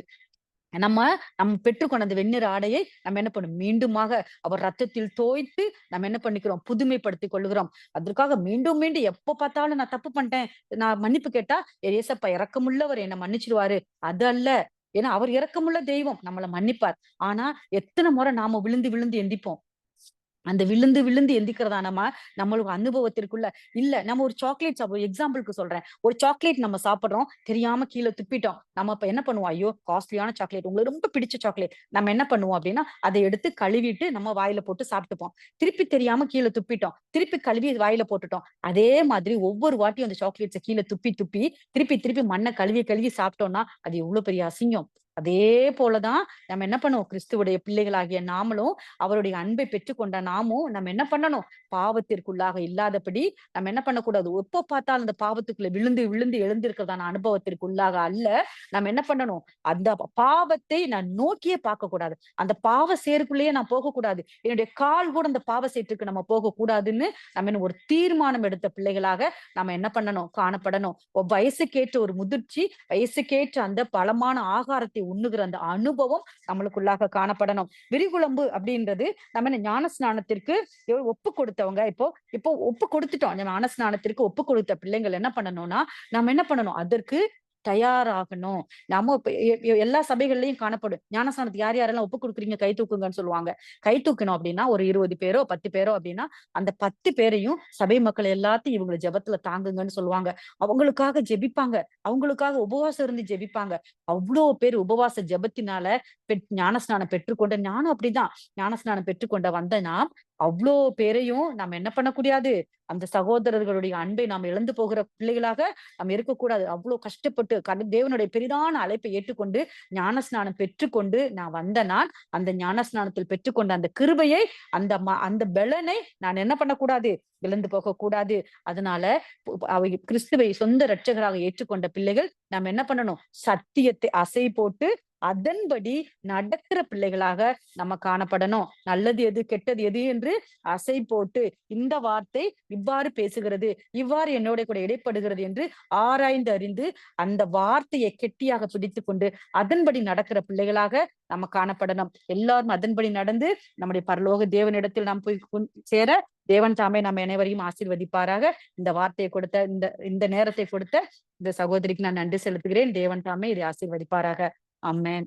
நம்ம நம்ம பெற்றுக்கொண்ட அந்த வெண்ணிற ஆடையை நம்ம என்ன பண்ணணும்? மீண்டுமாக அவர் ரத்தத்தில் தோய்த்து நம்ம என்ன பண்ணிக்கிறோம்? புதுமைப்படுத்திக் கொள்ளுகிறோம். அதற்காக மீண்டும் மீண்டும் எப்ப பார்த்தாலும் நான் தப்பு பண்ணிட்டேன், நான் மன்னிப்பு கேட்டா ஏசப்பா இரக்கமுள்ளவர், என்ன மன்னிச்சிடுவாரு. அது அல்ல. ஏன்னா அவர் இரக்கமுள்ள தெய்வம், நம்மள மன்னிப்பார். ஆனா எத்தனை முறை நாம விழுந்து விழுந்து எந்திப்போம். அந்த விழுந்து விழுந்து எந்திக்கிறதா நம்மளுக்கு அனுபவத்திற்குள்ள இல்ல. நம்ம ஒரு சாக்லேட் சாப்பிடுவோம். எக்ஸாம்பிளுக்கு சொல்றேன். ஒரு சாக்லேட் நம்ம சாப்பிடுறோம். தெரியாம கீழ துப்பிட்டோம். நம்ம அப்ப என்ன பண்ணுவோம்? ஐயோ! காஸ்ட்லியான சாக்லேட். உங்களுக்கு ரொம்ப பிடிச்ச சாக்லேட். நம்ம என்ன பண்ணுவோம் அப்படின்னா, அதை எடுத்து கழுவிட்டு நம்ம வாயில போட்டு சாப்பிட்டுப்போம். திருப்பி தெரியாம கீழ துப்பிட்டோம். திருப்பி கழுவி வாயில போட்டுட்டோம். அதே மாதிரி ஒவ்வொரு வாட்டியும் அந்த சாக்லேட்ஸ கீழ துப்பி துப்பி திருப்பி திருப்பி மண்ண கழுவி கழுவி சாப்பிட்டோம்னா, அது எவ்வளவு பெரிய அசிங்கம். அதே போலதான் நம்ம என்ன பண்ணுவோம்? கிறிஸ்துவுடைய பிள்ளைகளாகிய நாமளும், அவருடைய அன்பை பெற்றுக்கொண்ட நாமும் நம்ம என்ன பண்ணணும்? பாவத்திற்குள்ளாக இல்லாதபடி நம்ம என்ன பண்ணக்கூடாது? எப்ப பார்த்தாலும் அந்த பாவத்துக்குள்ள விழுந்து விழுந்து எழுந்திருக்கிறதான அனுபவத்திற்குள்ளாக அல்ல. நம்ம என்ன பண்ணணும்? அந்த பாவத்தை நான் நோக்கியே பார்க்க கூடாது. அந்த பாவ சேருக்குள்ளேயே நான் போகக்கூடாது. என்னுடைய கால் கூட அந்த பாவ சேற்றுக்கு நம்ம போகக்கூடாதுன்னு நம்ம என்ன ஒரு தீர்மானம் எடுத்த பிள்ளைகளாக நம்ம என்ன பண்ணணும்? காணப்படணும். வயசுக்கேற்ற ஒரு முதிர்ச்சி, வயசுக்கேற்ற அந்த பலமான ஆகாரத்தை உண்ணுகிற அந்த அனுபவம் நம்மளுக்குள்ளாக காணப்படணும். விரிகுழம்பு அப்படின்றது நம்ம என்ன ஞானஸ்நானத்திற்கு ஒப்பு கொடுத்தவங்க இப்போ இப்போ ஒப்பு கொடுத்துட்டோம். ஞானஸ்நானத்திற்கு ஒப்பு கொடுத்த பிள்ளைங்கள் என்ன பண்ணணும்னா, நம்ம என்ன பண்ணணும்? அதற்கு தயாராகணும். நம்ம இப்ப எல்லா சபைகள்லயும் காணப்படும். ஞானஸ்நானத்துக்கு யார் யாரெல்லாம் ஒப்பு கொடுக்குறீங்க கை தூக்குங்கன்னு சொல்லுவாங்க. கை தூக்கணும் அப்படின்னா ஒரு 20 பேரோ 10 பேரோ அப்படின்னா அந்த 10 பேரையும் சபை மக்கள் எல்லாத்தையும் இவங்களை ஜெபத்துல தாங்குங்கன்னு சொல்லுவாங்க. அவங்களுக்காக ஜெபிப்பாங்க. அவங்களுக்காக உபவாசம் இருந்து ஜெபிப்பாங்க. அவ்வளோ பேர் உபவாச ஜெபத்தினால ஞானஸ்நானம் பெற்றுக்கொண்ட நானும் அப்படிதான். ஞானஸ்நானம் பெற்றுக்கொண்ட வந்த நாம் அவ்வளோ பேரையும் நம்ம என்ன பண்ணக்கூடாது? அந்த சகோதரர்களுடைய அன்பை நாம் இழந்து போகிற பிள்ளைகளாக நம்ம இருக்கக்கூடாது. அவ்வளவு கஷ்டப்பட்டு தேவனுடைய பெரிதான அழைப்பை ஏற்றுக்கொண்டு ஞானஸ்நானம் பெற்றுக்கொண்டு நான் வந்த நான் அந்த ஞானஸ்நானத்தில் பெற்றுக்கொண்ட அந்த கிருபையை, அந்த பெலனை நான் என்ன பண்ணக்கூடாது? இழந்து போக கூடாது. அதனால அவை கிறிஸ்துவை சொந்த இரட்சகராக ஏற்றுக்கொண்ட பிள்ளைகள் நம்ம என்ன பண்ணணும்? சத்தியத்தை அசை போட்டு அதன்படி நடக்கிற பிள்ளைகளாக நம்ம காணப்படணும். நல்லது எது, கெட்டது எது என்று அசை போட்டு இந்த வார்த்தை இவ்வாறு பேசுகிறது, இவ்வாறு என்னோட கூட இடைப்படுகிறது என்று ஆராய்ந்து அறிந்து அந்த வார்த்தையை கெட்டியாக பிடித்துக் கொண்டு அதன்படி நடக்கிற பிள்ளைகளாக நம்ம காணப்படணும். எல்லாரும் அதன்படி நடந்து நம்முடைய பரலோக தேவனிடத்தில் நாம் போய் சேர தேவன் தாமே நம்ம அனைவரையும் ஆசீர்வதிப்பாராக. இந்த வார்த்தையை கொடுத்த இந்த நேரத்தை கொடுத்த இந்த சகோதரிக்கு நான் நன்றி செலுத்துகிறேன். தேவன் தாமே இதை ஆசீர்வதிப்பாராக. ஆமென்.